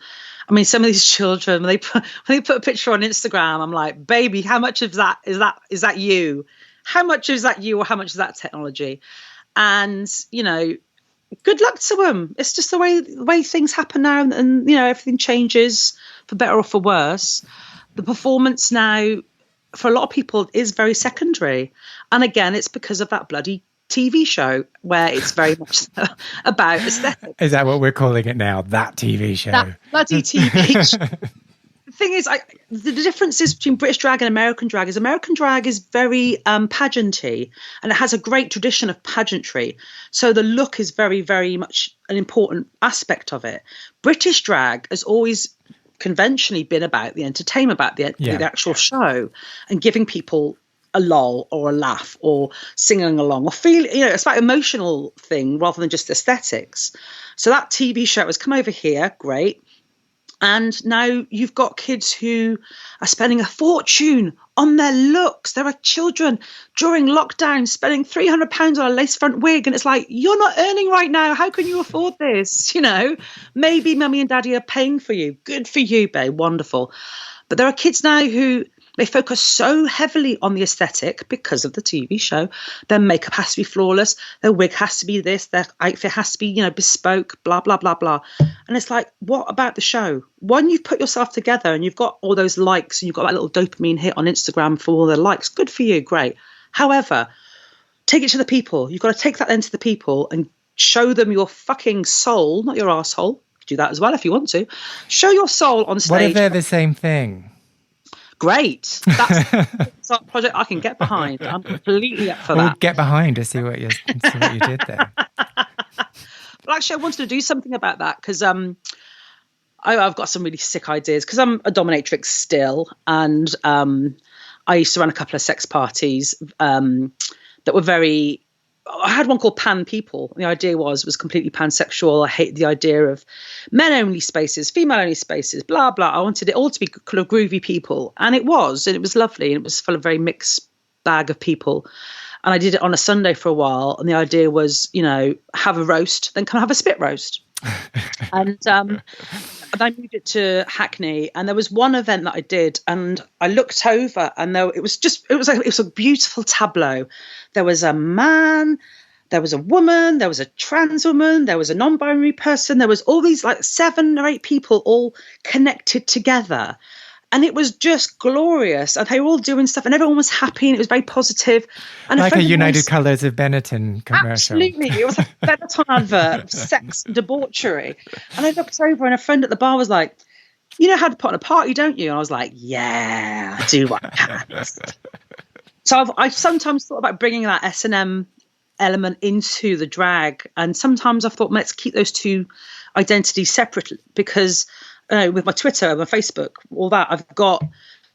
[SPEAKER 1] of these children, when they put a picture on Instagram, I'm like, baby, how much of that is that you? How much is that you, or how much is that technology? And, good luck to them. It's just the way things happen now, and everything changes for better or for worse. The performance now, for a lot of people, is very secondary. And again, it's because of that bloody TV show where it's very much about aesthetics.
[SPEAKER 2] Is that what we're calling it now? That TV show?
[SPEAKER 1] That bloody TV show. The thing is, the differences between British drag and American drag is very pageanty, and it has a great tradition of pageantry. So the look is very, very much an important aspect of it. British drag has always conventionally been about the entertainment, about the actual show, and giving people a lol or a laugh or singing along or feel, it's about emotional thing rather than just aesthetics. So that TV show has come over here, great. And now you've got kids who are spending a fortune on their looks. There are children during lockdown spending £300 on a lace front wig. And it's like, you're not earning right now. How can you afford this? Maybe mummy and daddy are paying for you. Good for you, babe. Wonderful. But there are kids now who they focus so heavily on the aesthetic because of the TV show. Their makeup has to be flawless. Their wig has to be this. Their outfit has to be, bespoke, blah, blah, blah, blah. And it's like, what about the show? When you've put yourself together and you've got all those likes and you've got that little dopamine hit on Instagram for all the likes, good for you, great. However, take it to the people. You've got to take that then to the people and show them your fucking soul, not your asshole. Do that as well if you want to. Show your soul on stage.
[SPEAKER 2] What if they're the same thing?
[SPEAKER 1] Great. That's a project I can get behind. I'm completely up for that.
[SPEAKER 2] Get behind to see what you did there.
[SPEAKER 1] But actually, I wanted to do something about that because I've got some really sick ideas because I'm a dominatrix still. And I used to run a couple of sex parties that were very... I had one called Pan People. The idea was completely pansexual. I hate the idea of men-only spaces, female-only spaces, blah, blah. I wanted it all to be kind of groovy people. And it was lovely. And it was full of a very mixed bag of people. And I did it on a Sunday for a while. And the idea was, have a roast, then come have a spit roast. And I moved it to Hackney, and there was one event that I did, and I looked over, and it was a beautiful tableau. There was a man, there was a woman, there was a trans woman, there was a non-binary person, there was all these like 7 or 8 people all connected together. And it was just glorious. And they were all doing stuff and everyone was happy and it was very positive. And
[SPEAKER 2] like a United
[SPEAKER 1] was,
[SPEAKER 2] Colours of Benetton commercial.
[SPEAKER 1] Absolutely. It was like a Benetton advert of sex and debauchery. And I looked over and a friend at the bar was like, you know how to put on a party, don't you? And I was like, yeah, I do what I can. So I've sometimes thought about bringing that S&M element into the drag. And sometimes I've thought, let's keep those two identities separate because with my Twitter, my Facebook, all that, I've got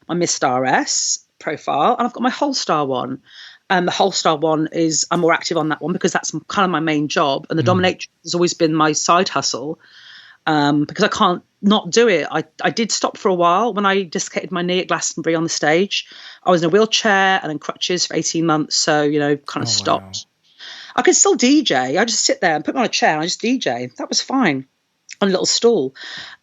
[SPEAKER 1] my Mr. RS profile and I've got my Holestar one. And the Holestar one is, I'm more active on that one because that's kind of my main job. And the dominatrix has always been my side hustle because I can't not do it. I did stop for a while when I dislocated my knee at Glastonbury on the stage. I was in a wheelchair and in crutches for 18 months. So, kind of stopped. Wow. I could still DJ. I just sit there and put me on a chair and I just DJ. That was fine. On a little stool.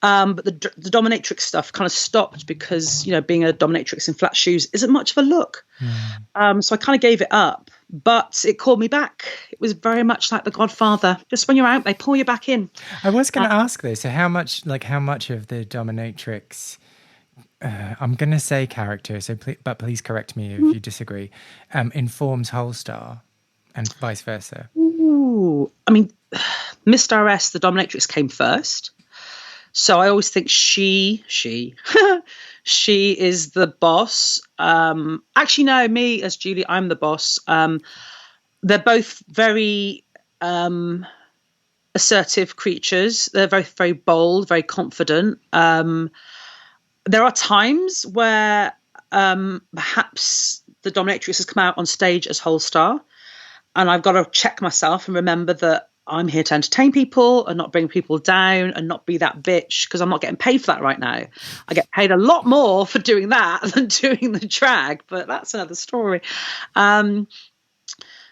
[SPEAKER 1] But the dominatrix stuff kind of stopped because, being a dominatrix in flat shoes isn't much of a look. So I kind of gave it up, but it called me back. It was very much like The Godfather. Just when you're out, they pull you back in.
[SPEAKER 2] I was going to ask though, so how much of the dominatrix, I'm going to say character, but please correct me if you disagree, informs Holestar and vice versa?
[SPEAKER 1] Ooh, I mean, Mr. RS, the dominatrix, came first. So I always think she is the boss. Actually, no, me as Julie, I'm the boss. They're both very assertive creatures. They're very, very bold, very confident. There are times where perhaps the dominatrix has come out on stage as Holestar, and I've got to check myself and remember that I'm here to entertain people and not bring people down and not be that bitch because I'm not getting paid for that right now. I get paid a lot more for doing that than doing the drag, but that's another story.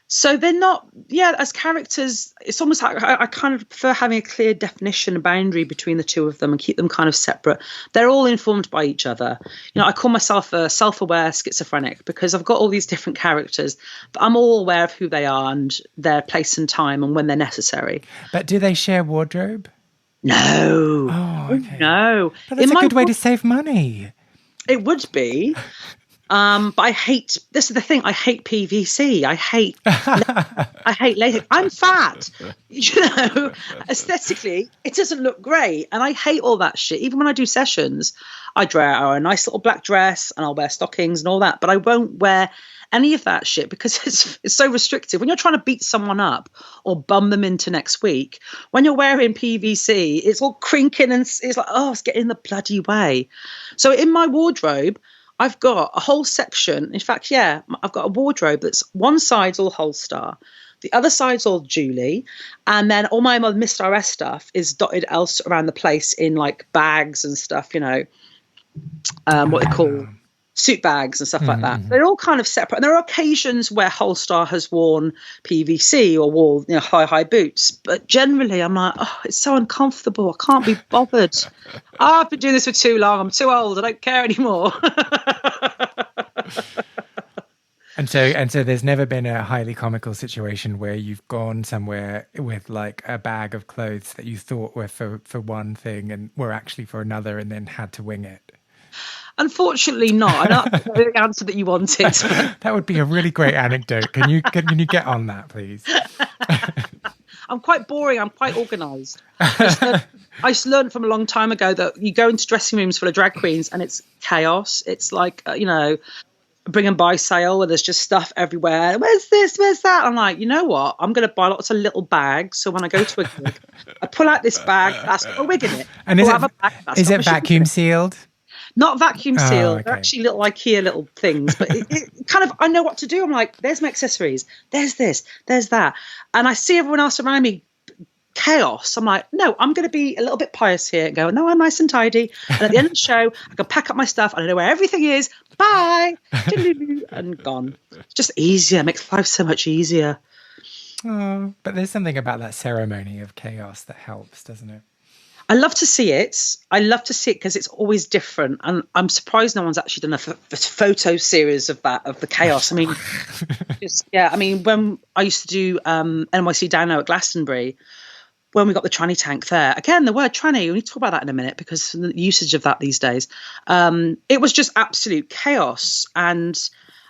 [SPEAKER 1] So they're not, as characters, it's almost like I kind of prefer having a clear definition and boundary between the two of them and keep them kind of separate. They're all informed by each other. I call myself a self-aware schizophrenic because I've got all these different characters, but I'm all aware of who they are and their place and time and when they're necessary.
[SPEAKER 2] But do they share wardrobe?
[SPEAKER 1] No.
[SPEAKER 2] Oh, okay.
[SPEAKER 1] No.
[SPEAKER 2] But that's a good way to save money.
[SPEAKER 1] It would be. But I hate, this is the thing, I hate PVC. I hate latex. I'm fat. Aesthetically, it doesn't look great. And I hate all that shit. Even when I do sessions, I wear a nice little black dress and I'll wear stockings and all that. But I won't wear any of that shit because it's so restrictive. When you're trying to beat someone up or bum them into next week, when you're wearing PVC, it's all crinking and it's like, it's getting in the bloody way. So in my wardrobe, I've got a whole section. In fact, I've got a wardrobe that's one side's all Holestar, the other side's all Julie, and then all my Mr. RS stuff is dotted else around the place in like bags and stuff, what they call suit bags and stuff like that. They're all kind of separate. And there are occasions where Holestar has worn PVC or wore high boots. But generally I'm like, it's so uncomfortable. I can't be bothered. I've been doing this for too long. I'm too old. I don't care anymore.
[SPEAKER 2] And so there's never been a highly comical situation where you've gone somewhere with like a bag of clothes that you thought were for one thing and were actually for another and then had to wing it.
[SPEAKER 1] Unfortunately not. And that's the answer that you wanted.
[SPEAKER 2] That would be a really great anecdote. Can you get on that, please?
[SPEAKER 1] I'm quite boring. I'm quite organised. I just learned from a long time ago that you go into dressing rooms full of drag queens and it's chaos. It's like, bring and buy sale where there's just stuff everywhere. Where's this? Where's that? I'm like, you know what? I'm going to buy lots of little bags. So when I go to a gig, I pull out this bag. That's got a wig in it.
[SPEAKER 2] And is it vacuum sealed?
[SPEAKER 1] Not vacuum sealed.
[SPEAKER 2] Oh, okay.
[SPEAKER 1] They're actually little IKEA little things. But it kind of, I know what to do. I'm like, there's my accessories. There's this. There's that. And I see everyone else around me, chaos. I'm like, no, I'm going to be a little bit pious here and go, no, I'm nice and tidy. And at the end of the show, I can pack up my stuff. I know where everything is. Bye. And gone. It's just easier. It makes life so much easier.
[SPEAKER 2] Oh, but there's something about that ceremony of chaos that helps, doesn't it?
[SPEAKER 1] I love to see it. I love to see it because it's always different. And I'm surprised no one's actually done a photo series of that, of the chaos. I mean, I mean, when I used to do NYC Down at Glastonbury, when we got the tranny tank there, again, the word tranny, we need to talk about that in a minute because the usage of that these days, it was just absolute chaos. And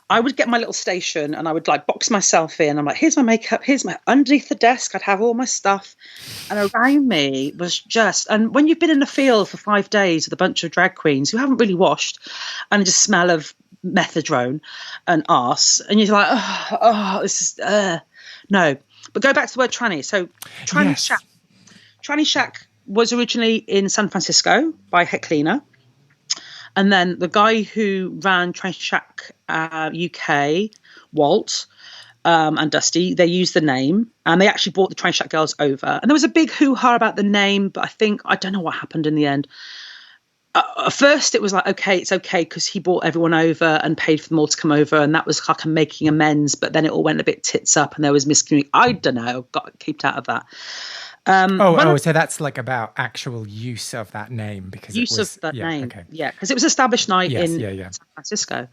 [SPEAKER 1] I would get my little station and I would like box myself in. I'm like, here's my makeup, here's my, underneath the desk, I'd have all my stuff. And around me was just, and when you've been in the field for 5 days with a bunch of drag queens who haven't really washed and just smell of methadone and arse, and you're like, this is, no. But go back to the word tranny. So Tranny Shack. Tranny Shack was originally in San Francisco by Heklina. And then the guy who ran Tranny Shack UK, Walt and Dusty, they used the name and they actually brought the Tranny Shack girls over. And there was a big hoo-ha about the name, but I don't know what happened in the end. At first, it was like, okay, it's okay because he brought everyone over and paid for them all to come over. And that was like a making amends. But then it all went a bit tits up and there was miscommunication. I don't know, got kicked out of that.
[SPEAKER 2] So that's like about actual use of that name because
[SPEAKER 1] use
[SPEAKER 2] it was,
[SPEAKER 1] of that name,
[SPEAKER 2] okay.
[SPEAKER 1] because it was established night in San Francisco.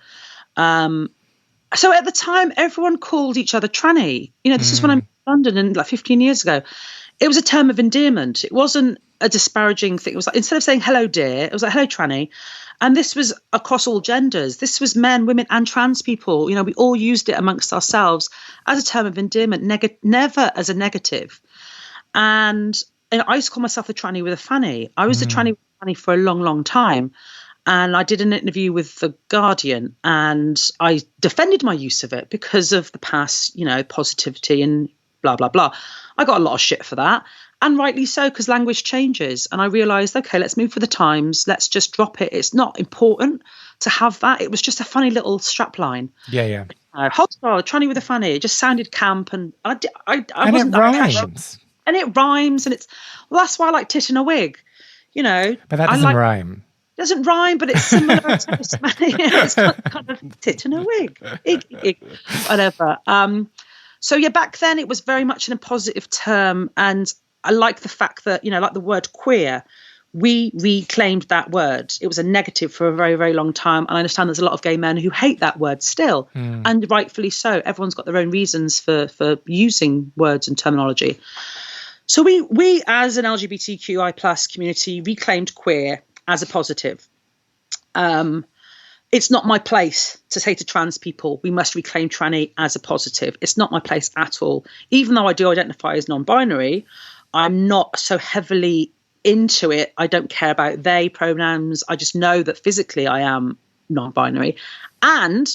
[SPEAKER 1] So at the time, everyone called each other tranny. You know, this is when I'm in London and like 15 years ago. It was a term of endearment. It wasn't a disparaging thing. It was like, instead of saying hello dear, it was like hello tranny. And this was across all genders. This was men, women, and trans people. You know, we all used it amongst ourselves as a term of endearment, never as a negative. And I used to call myself the tranny with a fanny. I was the tranny with a fanny for a long, long time. And I did an interview with The Guardian and I defended my use of it because of the past, you know, positivity and blah, blah, blah. I got a lot of shit for that. And rightly so, because language changes. And I realised, okay, let's move for the times. Let's just drop it. It's not important to have that. It was just a funny little strapline.
[SPEAKER 2] Yeah.
[SPEAKER 1] Holestar, tranny with a fanny. It just sounded camp. And I
[SPEAKER 2] and
[SPEAKER 1] wasn't
[SPEAKER 2] it rhymes.
[SPEAKER 1] And it rhymes, and that's why I like tit in a wig, you know.
[SPEAKER 2] But that doesn't rhyme.
[SPEAKER 1] Doesn't rhyme, but it's similar to this. It's kind of tit in a wig, whatever. So yeah, back then it was very much in a positive term, and I like the fact that, you know, like the word queer, we reclaimed that word. It was a negative for a very, very long time, and I understand there's a lot of gay men who hate that word still, and rightfully so. Everyone's got their own reasons for using words and terminology. So we as an LGBTQI plus community reclaimed queer as a positive. It's not my place to say to trans people, we must reclaim tranny as a positive. It's not my place at all. Even though I do identify as non-binary, I'm not so heavily into it. I don't care about they pronouns. I just know that physically I am non-binary. And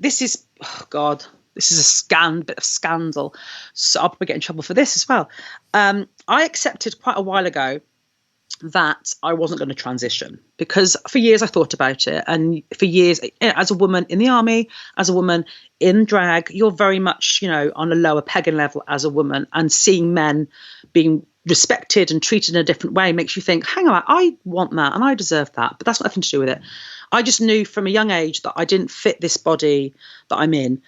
[SPEAKER 1] this is, oh God, this is a bit of scandal. So I'll probably get in trouble for this as well. I accepted quite a while ago that I wasn't going to transition because for years I thought about it. And for years, as a woman in the army, as a woman in drag, you're very much, you know, on a lower pegging level as a woman, and seeing men being respected and treated in a different way makes you think, hang on, I want that and I deserve that. But that's got nothing to do with it. I just knew from a young age that I didn't fit this body that I'm in.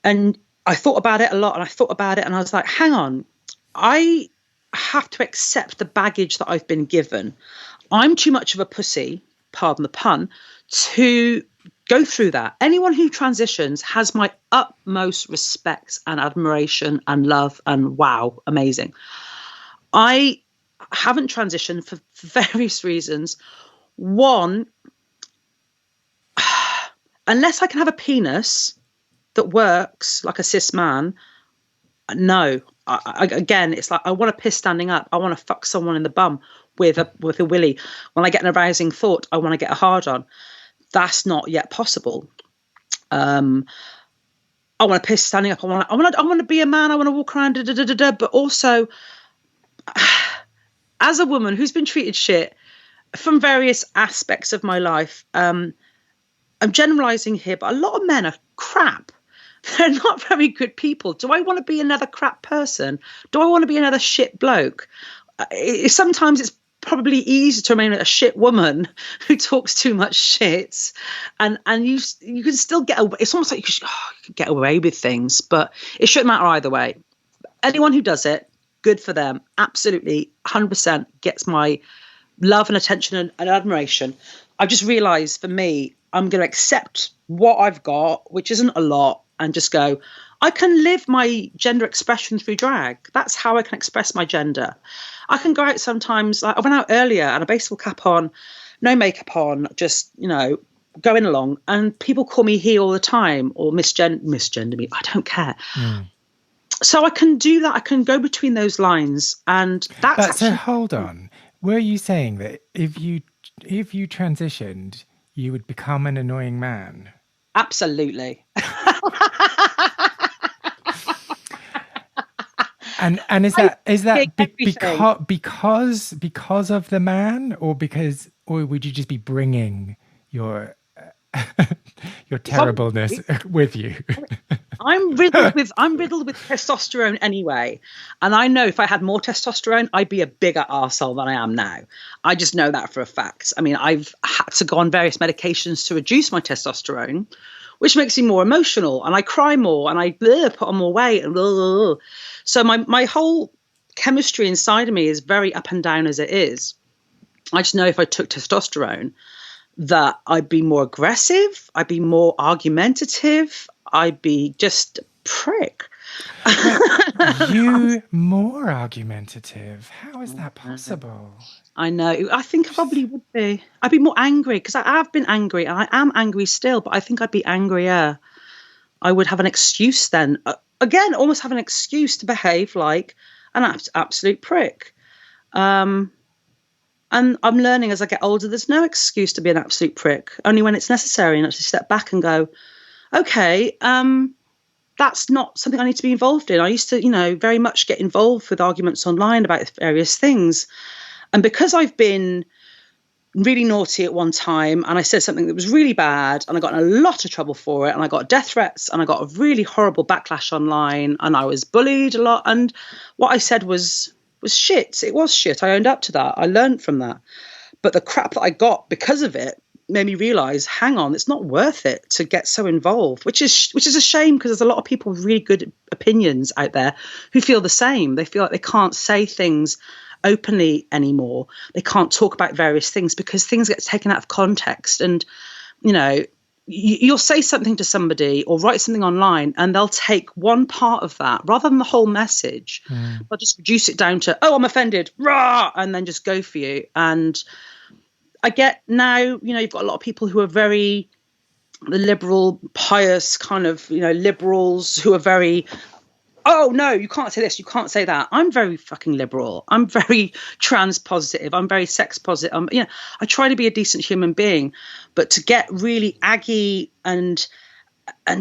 [SPEAKER 1] And I thought about it a lot, and I thought about it and I was like, hang on, I have to accept the baggage that I've been given. I'm too much of a pussy, pardon the pun, to go through that. Anyone who transitions has my utmost respect and admiration and love and wow, amazing. I haven't transitioned for various reasons. One, unless I can have a penis that works like a cis man, no. Again, it's like I want to piss standing up. I want to fuck someone in the bum with a willy. When I get an arousing thought, I want to get a hard on. That's not yet possible. I want to piss standing up. I want to be a man. I want to walk around. But also, as a woman who's been treated shit from various aspects of my life, I'm generalizing here, but a lot of men are crap. They're not very good people. Do I want to be another crap person? Do I want to be another shit bloke? Sometimes it's probably easier to remain a shit woman who talks too much shit, and you can still get away. It's almost like you can get away with things, but it shouldn't matter either way. Anyone who does it, good for them. Absolutely, 100% gets my love and attention and admiration. I've just realized for me, I'm going to accept what I've got, which isn't a lot, and just go, I can live my gender expression through drag. That's how I can express my gender. I can go out sometimes. Like I went out earlier and a baseball cap on, no makeup on, just, going along, and people call me he all the time, or misgender me. I don't care. So I can do that. I can go between those lines, and that's
[SPEAKER 2] so hold on. Were you saying that if you transitioned, you would become an annoying man?
[SPEAKER 1] Absolutely.
[SPEAKER 2] And is that because of the man, or would you just be bringing your your terribleness with you?
[SPEAKER 1] I'm riddled with testosterone anyway, and I know if I had more testosterone, I'd be a bigger arsehole than I am now. I just know that for a fact. I mean, I've had to go on various medications to reduce my testosterone, which makes me more emotional, and I cry more, and I put on more weight, and so my whole chemistry inside of me is very up and down as it is. I just know if I took testosterone, that I'd be more aggressive, I'd be more argumentative, I'd be just a prick.
[SPEAKER 2] You more argumentative? How is that possible?
[SPEAKER 1] I know. I think I probably would be. I'd be more angry, because I have been angry, and I am angry still, but I think I'd be angrier. I would have an excuse then. Again, almost have an excuse to behave like an absolute prick. And I'm learning as I get older, there's no excuse to be an absolute prick, only when it's necessary, and actually step back and go, okay, that's not something I need to be involved in. I used to, very much get involved with arguments online about various things. And because I've been really naughty at one time, and I said something that was really bad, and I got in a lot of trouble for it, and I got death threats, and I got a really horrible backlash online, and I was bullied a lot. And what I said was shit. It was shit. I owned up to that. I learned from that. But the crap that I got because of it made me realize, hang on, it's not worth it to get so involved, which is a shame, because there's a lot of people with really good opinions out there who feel the same. They feel like they can't say things openly anymore. They can't talk about various things because things get taken out of context. And, you'll say something to somebody or write something online, and they'll take one part of that rather than the whole message. They'll just reduce it down to, oh, I'm offended, rah, and then just go for you. And I get now, you've got a lot of people who are very the liberal, pious kind of, liberals who are very, oh, no, you can't say this, you can't say that. I'm very fucking liberal. I'm very trans positive. I'm very sex positive. I try to be a decent human being, but to get really aggy and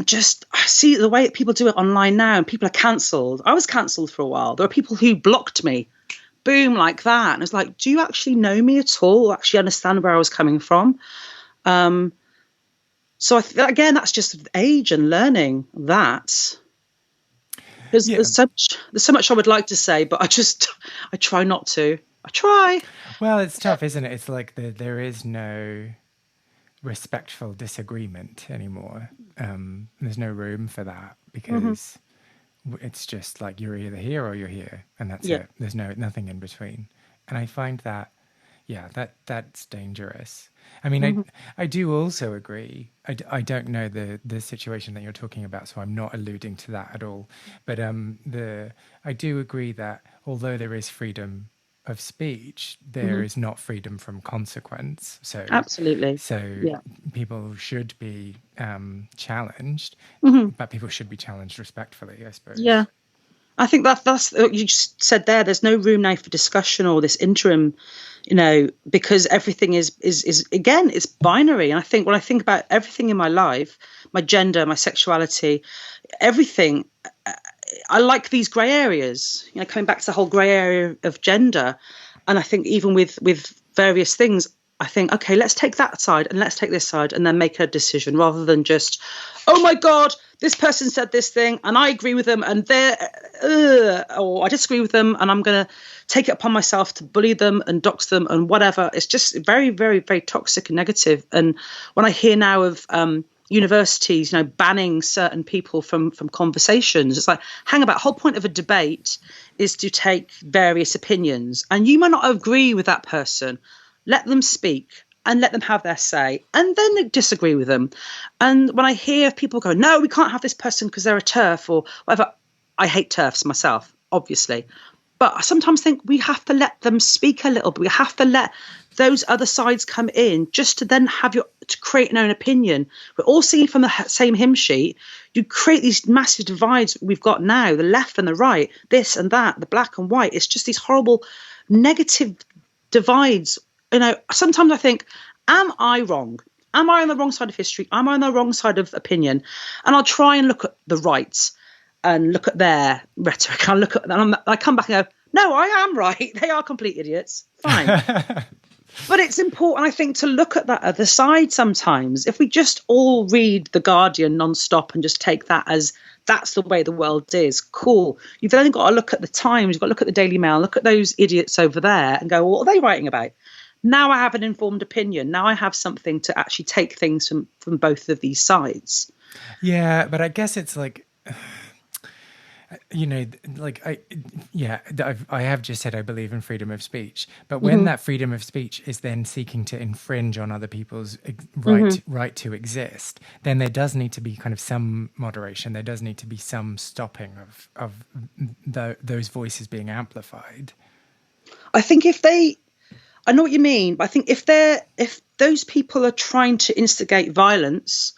[SPEAKER 1] just, I see the way people do it online now, and people are cancelled. I was cancelled for a while. There are people who blocked me, boom, like that. And it's like, do you actually know me at all? Actually understand where I was coming from? So again, that's just age and learning that. There's so much I would like to say, but I try not to. I try.
[SPEAKER 2] Well, it's tough, isn't it? It's like there is no respectful disagreement anymore. There's no room for that, because it's just like you're either here or you're here, and that's it. There's nothing in between. And I find that, that's dangerous. I mean, I do also agree. I don't know the situation that you're talking about, so I'm not alluding to that at all. But I do agree that although there is freedom of speech, there is not freedom from consequence. So
[SPEAKER 1] absolutely.
[SPEAKER 2] So people should be challenged, but people should be challenged respectfully, I suppose. Yeah.
[SPEAKER 1] I think that's what you just said there. There's no room now for discussion or this interim, because everything is again, it's binary. And I think when I think about everything in my life, my gender, my sexuality, everything, I like these grey areas, coming back to the whole grey area of gender. And I think even with various things, I think, okay, let's take that side and let's take this side, and then make a decision, rather than just, oh my God, this person said this thing and I agree with them, and or I disagree with them, and I'm going to take it upon myself to bully them and dox them and whatever. It's just very, very, very toxic and negative. And when I hear now of universities, banning certain people from conversations, it's like, hang about. The whole point of a debate is to take various opinions, and you might not agree with that person. let them speak and let them have their say, and then disagree with them. And when I hear people go, no, we can't have this person because they're a TERF or whatever, I hate TERFs myself, obviously. But I sometimes think we have to let them speak a little bit. We have to let those other sides come in just to then to create an own opinion. We're all singing from the same hymn sheet. You create these massive divides we've got now, the left and the right, this and that, the black and white. It's just these horrible negative divides. Sometimes I think, am I wrong? Am I on the wrong side of history? Am I on the wrong side of opinion? And I'll try and look at the rights and look at their rhetoric. I come back and go, no, I am right. They are complete idiots. Fine. But it's important, I think, to look at that other side sometimes. If we just all read The Guardian nonstop and just take that as that's the way the world is, cool. You've then got to look at the Times, you've got to look at the Daily Mail, look at those idiots over there and go, well, what are they writing about? Now I have an informed opinion. Now I have something to actually take things from both of these sides.
[SPEAKER 2] Yeah, but I guess it's like... I have just said I believe in freedom of speech, but when that freedom of speech is then seeking to infringe on other people's right to exist, then there does need to be kind of some moderation. There does need to be some stopping of those voices being amplified.
[SPEAKER 1] I think I know what you mean, but I think if those people are trying to instigate violence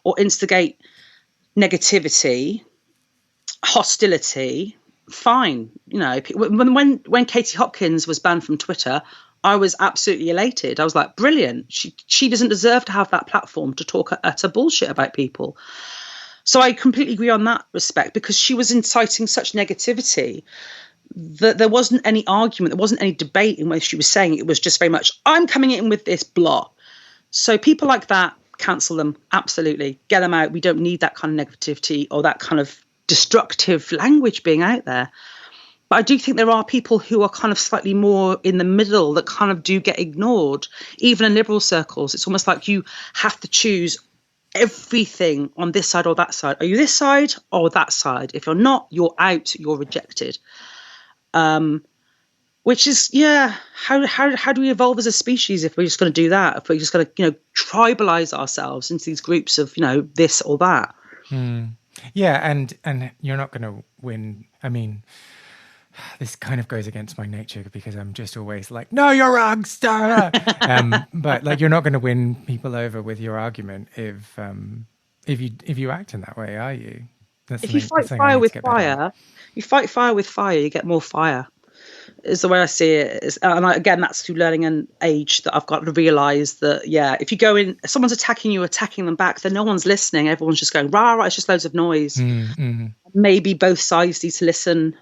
[SPEAKER 1] or instigate negativity, hostility, fine. When Katie Hopkins was banned from Twitter, I was absolutely elated. I was like, brilliant. She doesn't deserve to have that platform to talk utter bullshit about people. So I completely agree on that respect, because she was inciting such negativity that there wasn't any argument, there wasn't any debate in what she was saying. It was just very much, I'm coming in with this blah. So people like that, cancel them. Absolutely. Get them out. We don't need that kind of negativity or that kind of destructive language being out there. But I do think there are people who are kind of slightly more in the middle that kind of do get ignored, even in liberal circles. It's almost like you have to choose everything on this side or that side. Are you this side or that side? If you're not, you're out, you're rejected. Which is, how do we evolve as a species if we're just going to do that? If we're just going to, tribalize ourselves into these groups of, this or that.
[SPEAKER 2] Yeah, and you're not going to win. I mean, this kind of goes against my nature because I'm just always like, no, you're wrong, Star. But you're not going to win people over with your argument if you act in that way, are you?
[SPEAKER 1] If you fight fire with fire, you get more fire. Is the way I see it. Again, that's through learning and age that I've got to realise that, if you go in, if someone's attacking you, attacking them back, then no one's listening. Everyone's just going, rah, it's just loads of noise. Mm-hmm. Maybe both sides need to listen.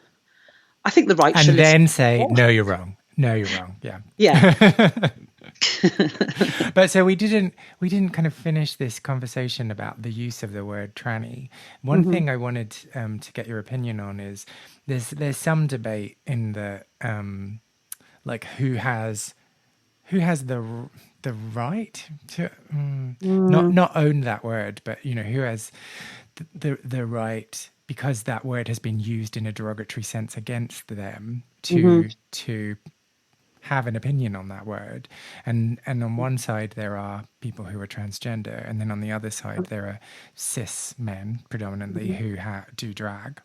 [SPEAKER 1] I think the right should listen.
[SPEAKER 2] And then say, no, you're wrong. No, you're wrong. Yeah.
[SPEAKER 1] Yeah.
[SPEAKER 2] But so we didn't kind of finish this conversation about the use of the word tranny. One thing I wanted to get your opinion on is there's some debate in the who has the right to not own that word, but who has the right, because that word has been used in a derogatory sense against them, to have an opinion on that word. And on one side there are people who are transgender, and then on the other side there are cis men predominantly who do drag.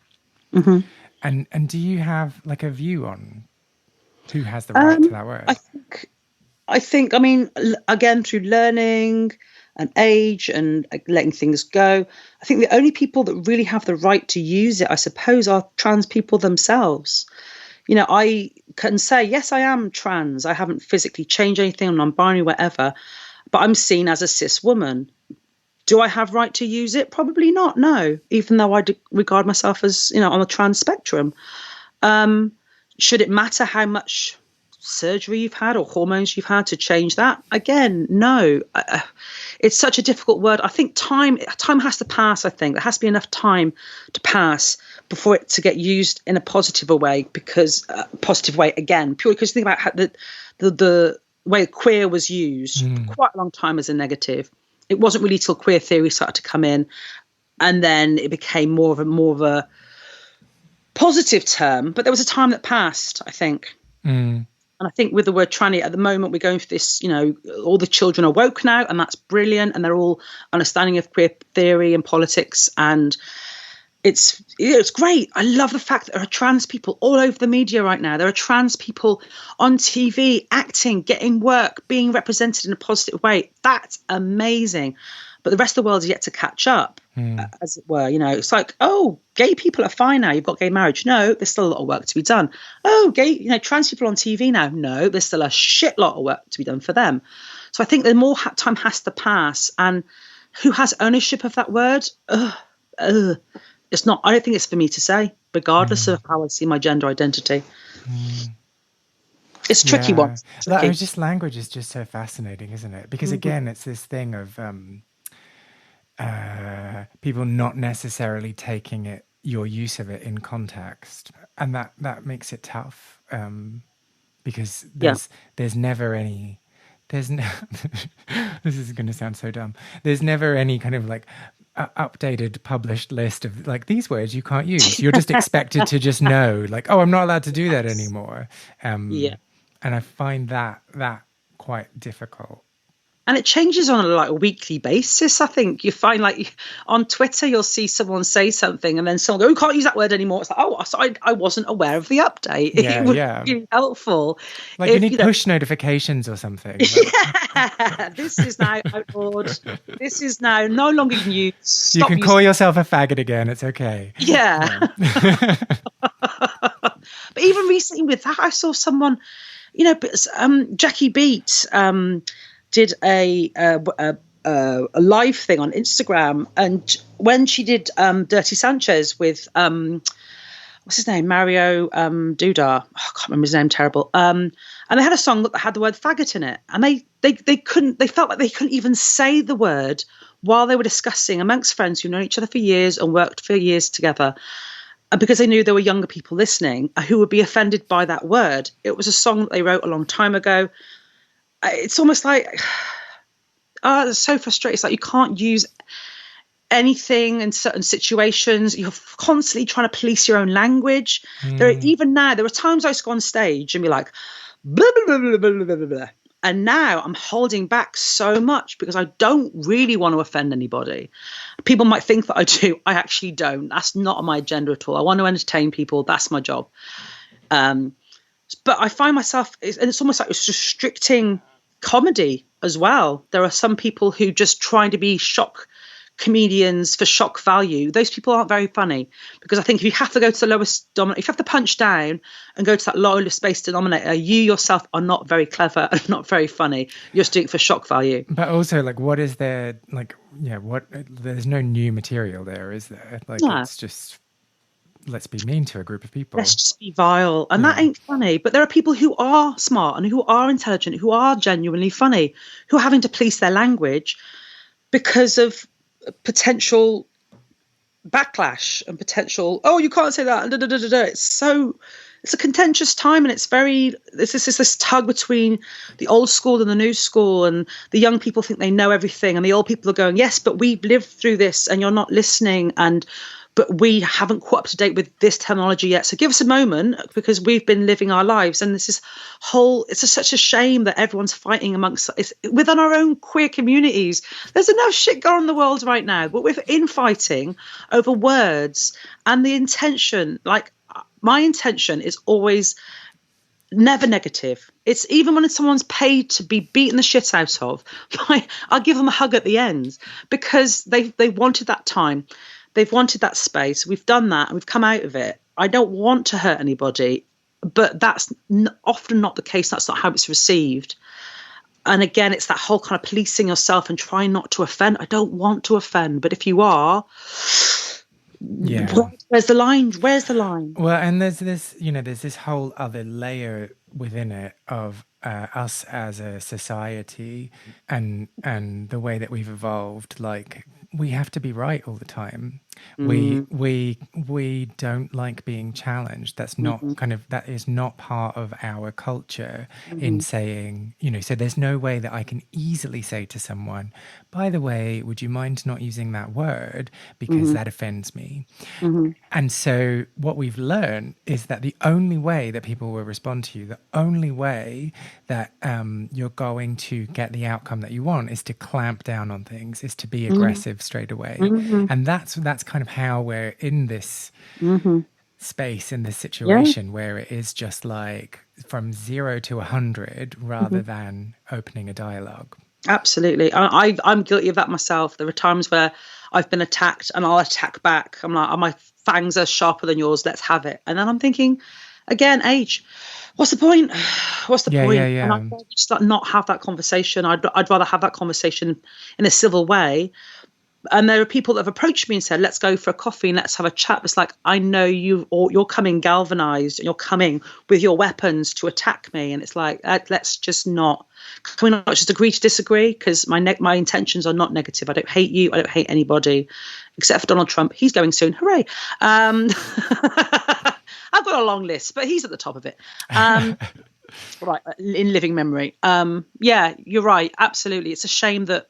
[SPEAKER 2] And do you have a view on who has the right to that word?
[SPEAKER 1] I think I mean, again, through learning and age and letting things go, I think the only people that really have the right to use it, I suppose, are trans people themselves. I can say, yes, I am trans. I haven't physically changed anything. I'm non-binary, whatever. But I'm seen as a cis woman. Do I have right to use it? Probably not, no. Even though I regard myself as, on the trans spectrum. Should it matter how much surgery you've had or hormones you've had to change that? Again, no. It's such a difficult word. I think time has to pass, I think. There has to be enough time to pass before it to get used in a positive way, because again, purely because you think about how the way queer was used for quite a long time as a negative. It wasn't really till queer theory started to come in, and then it became more of a positive term. But there was a time that passed, I think. And I think with the word tranny at the moment, we're going for this, all the children are woke now, and that's brilliant. And they're all understanding of queer theory and politics. And it's great. I love the fact that there are trans people all over the media right now. There are trans people on TV, acting, getting work, being represented in a positive way. That's amazing. But the rest of the world is yet to catch up, as it were. It's like, oh, gay people are fine now. You've got gay marriage. No, there's still a lot of work to be done. Oh, gay, trans people on TV now. No, there's still a shit lot of work to be done for them. So I think that more time has to pass. And who has ownership of that word? It's not. I don't think it's for me to say, regardless of how I see my gender identity. It's a tricky one.
[SPEAKER 2] Language is just so fascinating, isn't it? Because again, it's this thing of people not necessarily taking your use of it in context, and that makes it tough, because there's never any. This is going to sound so dumb. There's never any kind of like updated published list of like these words you can't use. You're just expected to just know, like, oh, I'm not allowed to do that anymore. And I find that quite difficult.
[SPEAKER 1] And it changes on a weekly basis. I think you find on Twitter, you'll see someone say something and then someone go, oh, can't use that word anymore. It's like, oh, sorry, I wasn't aware of the update. It would be helpful.
[SPEAKER 2] Like you need push notifications or something.
[SPEAKER 1] Yeah, this is now outlawed. This is now no longer in use.
[SPEAKER 2] Stop, you can call yourself a faggot again. It's okay.
[SPEAKER 1] Yeah. But even recently with that, I saw someone, Jackie Beat, did a live thing on Instagram, and when she did Dirty Sanchez with what's his name, Mario Dudar, I can't remember his name, terrible. And they had a song that had the word faggot in it, and they felt like they couldn't even say the word while they were discussing amongst friends who've known each other for years and worked for years together. And because they knew there were younger people listening who would be offended by that word. It was a song that they wrote a long time ago. It's almost like, it's so frustrating. It's like you can't use anything in certain situations. You're constantly trying to police your own language. Even now, there are times I used to go on stage and be like, blah, blah, blah, blah, blah, blah, blah. And now I'm holding back so much because I don't really want to offend anybody. People might think that I do. I actually don't. That's not on my agenda at all. I want to entertain people. That's my job. But I find myself, and it's almost like it's restricting comedy as well. There are some people who just trying to be shock comedians for shock value. Those people aren't very funny, because I think if you have to go to the lowest denominator, if you have to punch down and go to that lowest base denominator, you yourself are not very clever and not very funny. You're just doing it for shock value.
[SPEAKER 2] But also, like, what is there? Like, what? There's no new material there, is there? Like, it's just, let's be mean to a group of people.
[SPEAKER 1] Let's just be vile. And that ain't funny. But there are people who are smart and who are intelligent, who are genuinely funny, who are having to police their language because of potential backlash and potential, oh, you can't say that. Da, da, da, da, da. It's a contentious time, and it's this tug between the old school and the new school, and the young people think they know everything, and the old people are going, yes, but we've lived through this and you're not listening, but we haven't caught up to date with this terminology yet. So give us a moment, because we've been living our lives. And this is such a shame that everyone's fighting amongst within our own queer communities. There's enough shit going on in the world right now, but we're infighting over words. And the intention, like my intention is always never negative. It's even when someone's paid to be beaten the shit out of, I'll give them a hug at the end, because they wanted that time. They've wanted that space. We've done that, and we've come out of it. I don't want to hurt anybody, but that's often not the case. That's not how it's received. And again, it's that whole kind of policing yourself and trying not to offend. I don't want to offend, but if you are, where's the line? Where's the line?
[SPEAKER 2] Well, and there's this whole other layer within it of us as a society and the way that we've evolved. Like, we have to be right all the time.
[SPEAKER 1] Mm,
[SPEAKER 2] We don't like being challenged. That's not
[SPEAKER 1] mhm,
[SPEAKER 2] that is not part of our culture in
[SPEAKER 1] mhm,
[SPEAKER 2] saying, so there's no way that I can easily say to someone, by the way, would you mind not using that word because
[SPEAKER 1] mhm,
[SPEAKER 2] that offends me?
[SPEAKER 1] mhm,
[SPEAKER 2] And so, what we've learned is that the only way that people will respond to you, the only way that you're going to get the outcome that you want, is to clamp down on things, is to be
[SPEAKER 1] mhm,
[SPEAKER 2] aggressive straight away.
[SPEAKER 1] mhm,
[SPEAKER 2] And that's kind of how we're in this
[SPEAKER 1] mhm.
[SPEAKER 2] space, in this
[SPEAKER 1] Yeah.
[SPEAKER 2] situation where it is just like from 0 to 100 rather
[SPEAKER 1] Mhm.
[SPEAKER 2] than opening a dialogue.
[SPEAKER 1] Absolutely. I'm guilty of that myself. There are times where I've been attacked and I'll attack back. I'm like, oh, my fangs are sharper than yours. Let's have it. And then I'm thinking, again, age. What's the point? What's the
[SPEAKER 2] Yeah, yeah,
[SPEAKER 1] point? And I'd
[SPEAKER 2] yeah.
[SPEAKER 1] rather just like not have that conversation. I'd rather have that conversation in a civil way. And there are people that have approached me and said, let's go for a coffee and let's have a chat. It's like, I know you're coming galvanized and you're coming with your weapons to attack me. And it's like, let's just not, can we not just agree to disagree? Because my intentions are not negative. I don't hate you. I don't hate anybody except for Donald Trump. He's going soon. Hooray. I've got a long list, but he's at the top of it. Right. In living memory. Yeah, you're right. Absolutely. It's a shame that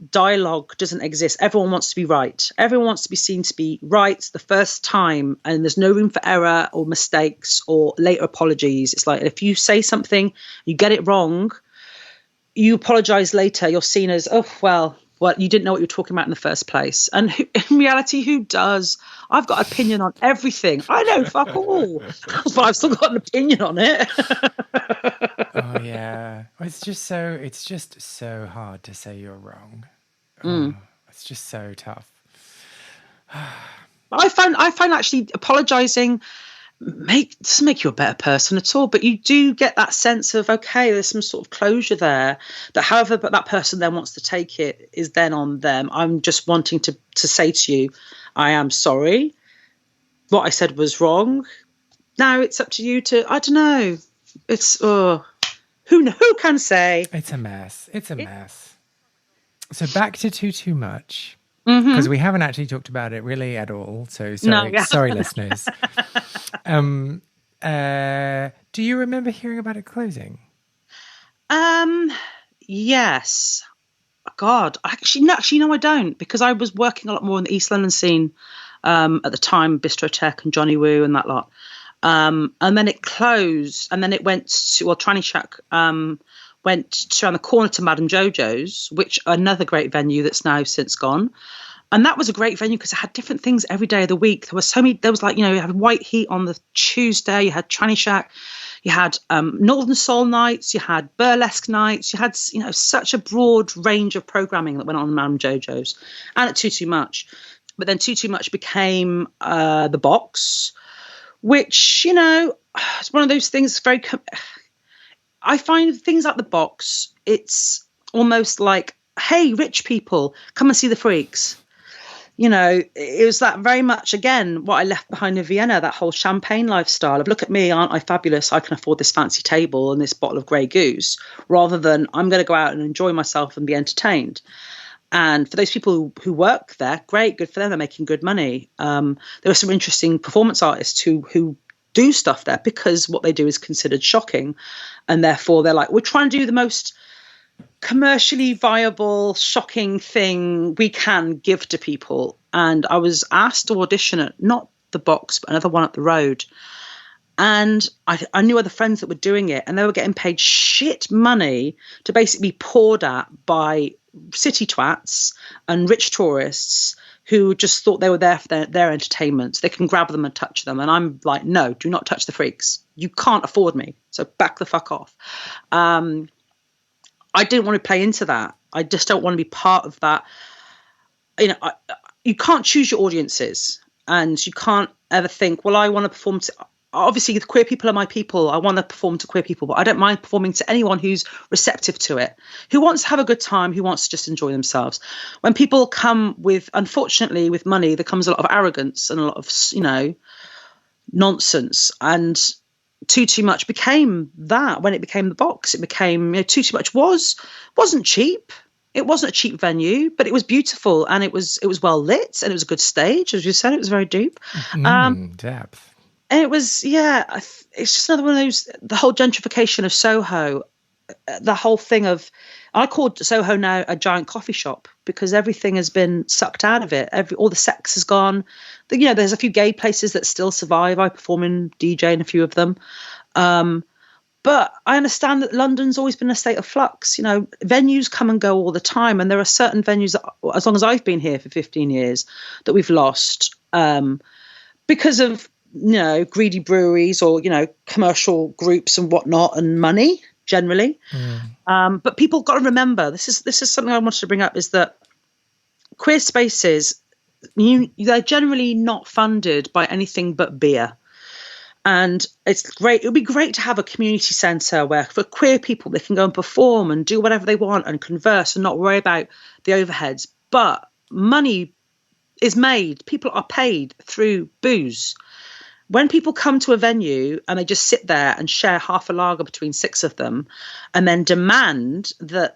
[SPEAKER 1] dialogue doesn't exist. Everyone wants to be right. Everyone wants to be seen to be right the first time, and there's no room for error or mistakes or later apologies. It's like if you say something, you get it wrong, you apologize later, you're seen as, oh, well, you didn't know what you were talking about in the first place. And in reality, who does? I've got an opinion on everything. I know fuck all, but I've still got an opinion on it.
[SPEAKER 2] Oh yeah. It's just so hard to say you're wrong.
[SPEAKER 1] Mm.
[SPEAKER 2] It's just so tough.
[SPEAKER 1] I find actually apologizing doesn't make you a better person at all, but you do get that sense of, okay, there's some sort of closure there, that however but that person then wants to take it is then on them. I'm just wanting to say to you, I am sorry, what I said was wrong. Now it's up to you to, I don't know, it's who can say.
[SPEAKER 2] It's a mess. It's a mess. So back to Too Much, because
[SPEAKER 1] Mm-hmm.
[SPEAKER 2] we haven't actually talked about it really at all. So
[SPEAKER 1] No,
[SPEAKER 2] sorry,
[SPEAKER 1] yeah.
[SPEAKER 2] sorry, listeners. Do you remember hearing about it closing?
[SPEAKER 1] um yes. God, actually, no, I don't, because I was working a lot more in the East London scene at the time, Bistro Tech and Johnny Woo and that lot. And then it closed, and then it went to, well, Tranny Shack went to around the corner to Madame Jojo's, which another great venue that's now since gone. And that was a great venue because it had different things every day of the week. There was so many. There was like, you had White Heat on the Tuesday. You had Tranny Shack. You had Northern Soul nights. You had burlesque nights. You had, such a broad range of programming that went on Madame Jojo's and at Too2Much. But then Too2Much became the Box, which, it's one of those things. I find things like the Box, it's almost like, hey, rich people, come and see the freaks. It was that very much, again, what I left behind in Vienna, that whole champagne lifestyle of, look at me, aren't I fabulous? I can afford this fancy table and this bottle of Grey Goose, rather than I'm going to go out and enjoy myself and be entertained. And for those people who work there, great, good for them. They're making good money. There are some interesting performance artists who do stuff there because what they do is considered shocking. And therefore they're like, we're trying to do the most commercially viable, shocking thing we can give to people. And I was asked to audition at not the Box, but another one up the road. And I knew other friends that were doing it, and they were getting paid shit money to basically be poured at by city twats and rich tourists who just thought they were there for their entertainment. So they can grab them and touch them. And I'm like, no, do not touch the freaks. You can't afford me. So back the fuck off. I didn't want to play into that. I just don't want to be part of that. You can't choose your audiences, and you can't ever think, well, I want to perform to, obviously the queer people are my people. I want to perform to queer people, but I don't mind performing to anyone who's receptive to it, who wants to have a good time, who wants to just enjoy themselves. When people come unfortunately, with money, there comes a lot of arrogance and a lot of, nonsense. And Too2Much became that when it became the Box. It became, Too2Much wasn't cheap. It wasn't a cheap venue, but it was beautiful, and it was well lit, and it was a good stage, as you said. It was very deep.
[SPEAKER 2] Depth.
[SPEAKER 1] And it was, it's just another one of those, the whole gentrification of Soho, the whole thing of, I called Soho now a giant coffee shop because everything has been sucked out of it. All the sex has gone. There's a few gay places that still survive. I perform in DJ in a few of them. But I understand that London's always been a state of flux. Venues come and go all the time. And there are certain venues that, as long as I've been here for 15 years, that we've lost because of, greedy breweries or, commercial groups and whatnot, and money generally. But people got to remember, this is something I wanted to bring up, is that queer spaces, they're generally not funded by anything but beer. And it's great. It would be great to have a community centre where for queer people, they can go and perform and do whatever they want and converse and not worry about the overheads. But money is made. People are paid through booze. When people come to a venue and they just sit there and share half a lager between six of them and then demand that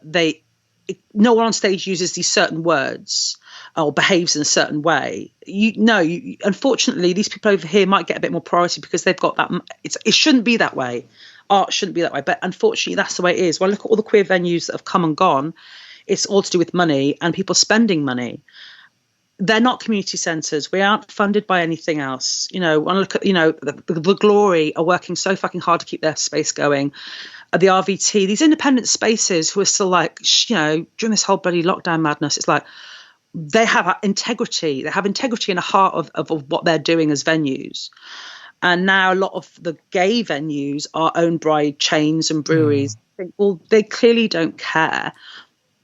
[SPEAKER 1] no one on stage uses these certain words or behaves in a certain way, unfortunately, these people over here might get a bit more priority because they've got that. It shouldn't be that way. Art shouldn't be that way. But unfortunately, that's the way it is. Well, look at all the queer venues that have come and gone. It's all to do with money and people spending money. They're not community centres. We aren't funded by anything else. When I look at, the Glory are working so fucking hard to keep their space going. The RVT, these independent spaces who are still like, during this whole bloody lockdown madness, it's like they have integrity. They have integrity in the heart of what they're doing as venues. And now a lot of the gay venues are owned by chains and breweries. I think, well, they clearly don't care.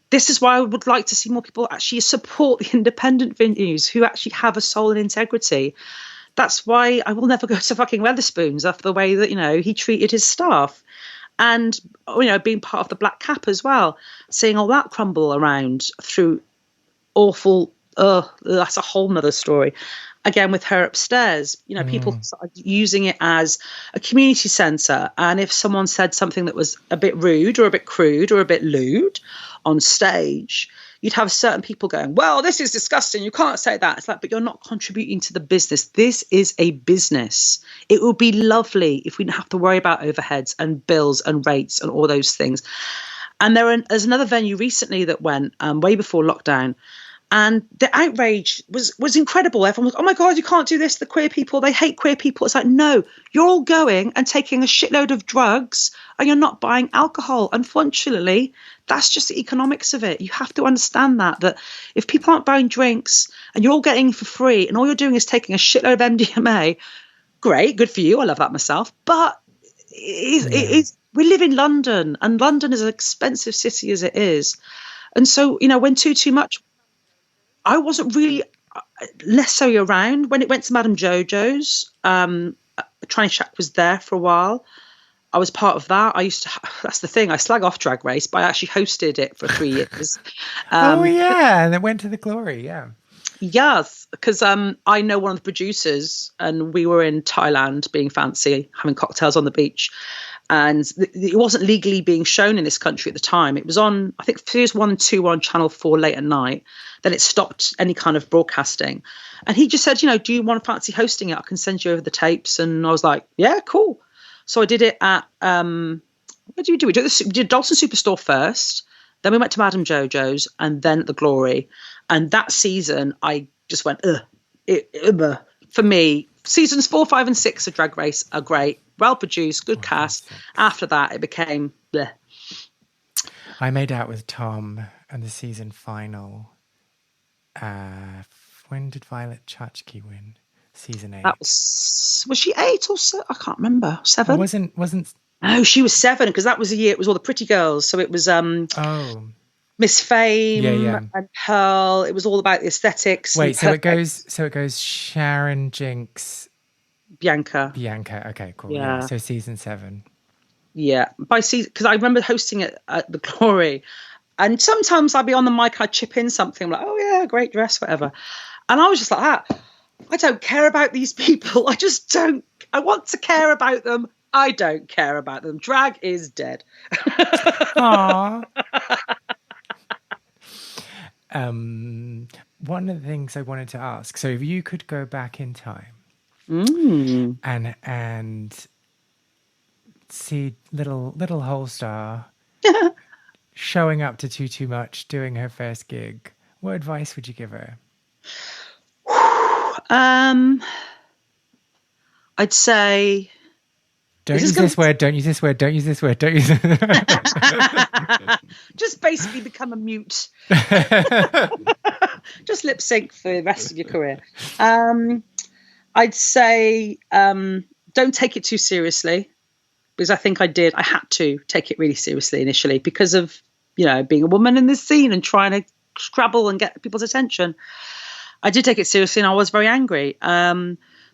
[SPEAKER 1] This is why I would like to see more people actually support the independent venues who actually have a soul and integrity. That's why I will never go to fucking Wetherspoons after the way that, he treated his staff. And, being part of the Black Cap as well, seeing all that crumble around through awful, that's a whole nother story. Again, with her upstairs, people started using it as a community centre. And if someone said something that was a bit rude or a bit crude or a bit lewd on stage, you'd have certain people going, well, this is disgusting. You can't say that. It's like, but you're not contributing to the business. This is a business. It would be lovely if we didn't have to worry about overheads and bills and rates and all those things. And there's another venue recently that went way before lockdown. And the outrage was incredible. Everyone was, oh my God, you can't do this. The queer people, they hate queer people. It's like, no, you're all going and taking a shitload of drugs and you're not buying alcohol. Unfortunately, that's just the economics of it. You have to understand that if people aren't buying drinks and you're all getting for free and all you're doing is taking a shitload of MDMA, great, good for you. I love that myself. But it is, we live in London, and London is an expensive city as it is. And so, when Too2Much, I wasn't really necessarily around when it went to Madame Jojo's. Tranny Shack was there for a while. I was part of that. That's the thing. I slag off Drag Race, but I actually hosted it for 3 years.
[SPEAKER 2] And it went to the Glory, yeah.
[SPEAKER 1] Yes, because I know one of the producers, and we were in Thailand being fancy, having cocktails on the beach. And it wasn't legally being shown in this country at the time. It was on, I think, Series 1 and 2 were on Channel 4 late at night. Then it stopped any kind of broadcasting. And he just said, do you want to fancy hosting it? I can send you over the tapes. And I was like, yeah, cool. So I did it at, where did we do? We did Dalston Superstore first. Then we went to Madame Jojo's and then at the Glory. And that season, I just went, for me, seasons 4, 5, and 6 of Drag Race are great. Well produced, good cast. After that, it became bleh.
[SPEAKER 2] I made out with Tom and the season final. When did Violet Chachki win? Season 8.
[SPEAKER 1] That was she 8 or so? I can't remember. 7.
[SPEAKER 2] It wasn't.
[SPEAKER 1] No, she was 7 because that was the year. It was all the pretty girls. So it was Miss Fame and Pearl. It was all about the aesthetics.
[SPEAKER 2] Wait, so it goes Sharon, Jinx,
[SPEAKER 1] Bianca.
[SPEAKER 2] Okay, cool.
[SPEAKER 1] Yeah.
[SPEAKER 2] So season 7.
[SPEAKER 1] Yeah, by season, because I remember hosting it at the Glory, and sometimes I'd be on the mic, I'd chip in something like, "Oh yeah, great dress, whatever," and I was just like that. I don't care about these people. I just don't. I want to care about them. I don't care about them. Drag is dead.
[SPEAKER 2] Aww. One of the things I wanted to ask, so if you could go back in time and see little Holestar showing up to Too2Much, doing her first gig, what advice would you give her?
[SPEAKER 1] I'd say,
[SPEAKER 2] don't use this word, don't use this word, don't use this word, don't use this word.
[SPEAKER 1] Just basically become a mute. Just lip sync for the rest of your career. I'd say don't take it too seriously, because I think I had to take it really seriously initially because of, being a woman in this scene and trying to scrabble and get people's attention. I did take it seriously and I was very angry.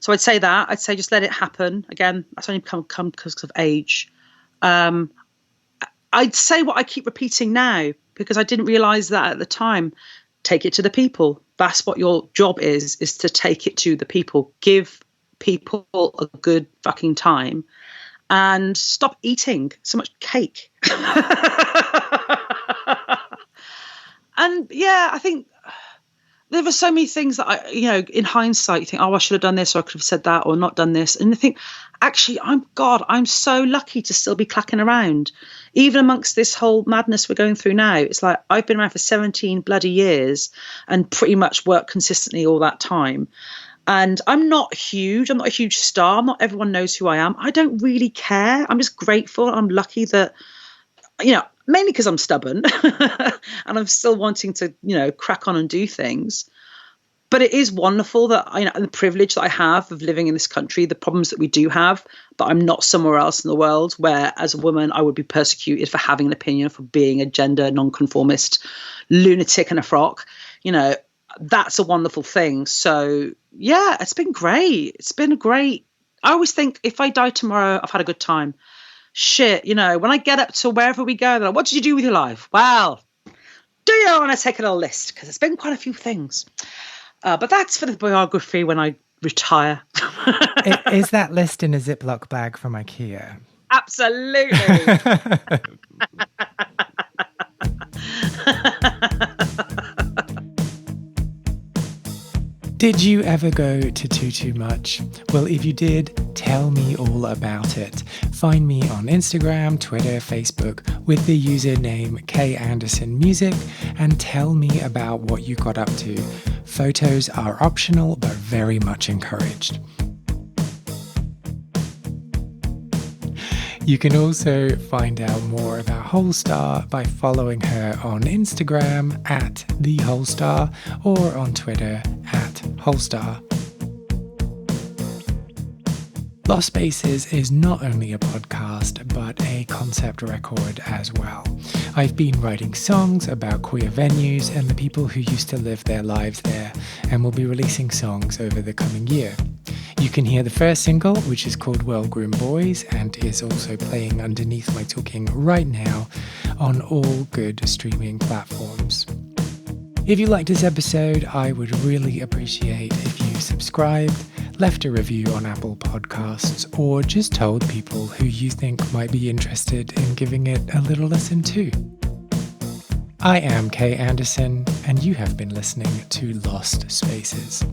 [SPEAKER 1] So I'd say that. I'd say just let it happen. Again, that's only come because of age. I'd say what I keep repeating now, because I didn't realise that at the time. Take it to the people. That's what your job is to take it to the people. Give people a good fucking time and stop eating so much cake. And yeah, I think there were so many things that in hindsight, you think, oh, I should have done this, or I could have said that, or not done this. And I think, actually, I'm so lucky to still be clacking around. Even amongst this whole madness we're going through now, it's like I've been around for 17 bloody years and pretty much worked consistently all that time. And I'm not huge. I'm not a huge star. Not everyone knows who I am. I don't really care. I'm just grateful. I'm lucky that, mainly because I'm stubborn and I'm still wanting to, crack on and do things. But it is wonderful that, the privilege that I have of living in this country, the problems that we do have, but I'm not somewhere else in the world where, as a woman, I would be persecuted for having an opinion, for being a gender nonconformist lunatic in a frock. That's a wonderful thing. So, yeah, it's been great. It's been great. I always think if I die tomorrow, I've had a good time. Shit, when I get up to wherever we go, they're like, what did you do with your life? Well, do you want to take a little list? Because it's been quite a few things. But that's for the biography when I retire.
[SPEAKER 2] Is that list in a Ziploc bag from IKEA?
[SPEAKER 1] Absolutely.
[SPEAKER 2] Did you ever go to Too2Much? Well, if you did, tell me all about it. Find me on Instagram, Twitter, Facebook with the username KAndersonMusic and tell me about what you got up to. Photos are optional but very much encouraged. You can also find out more about Holestar by following her on Instagram at @theholestar or on Twitter @Holestar. Lost Spaces is not only a podcast, but a concept record as well. I've been writing songs about queer venues and the people who used to live their lives there, and will be releasing songs over the coming year. You can hear the first single, which is called Well-Groomed Boys, and is also playing underneath my talking right now on all good streaming platforms. If you liked this episode, I would really appreciate if you subscribed, left a review on Apple Podcasts, or just told people who you think might be interested in giving it a little listen too. I am Kay Anderson, and you have been listening to Lost Spaces.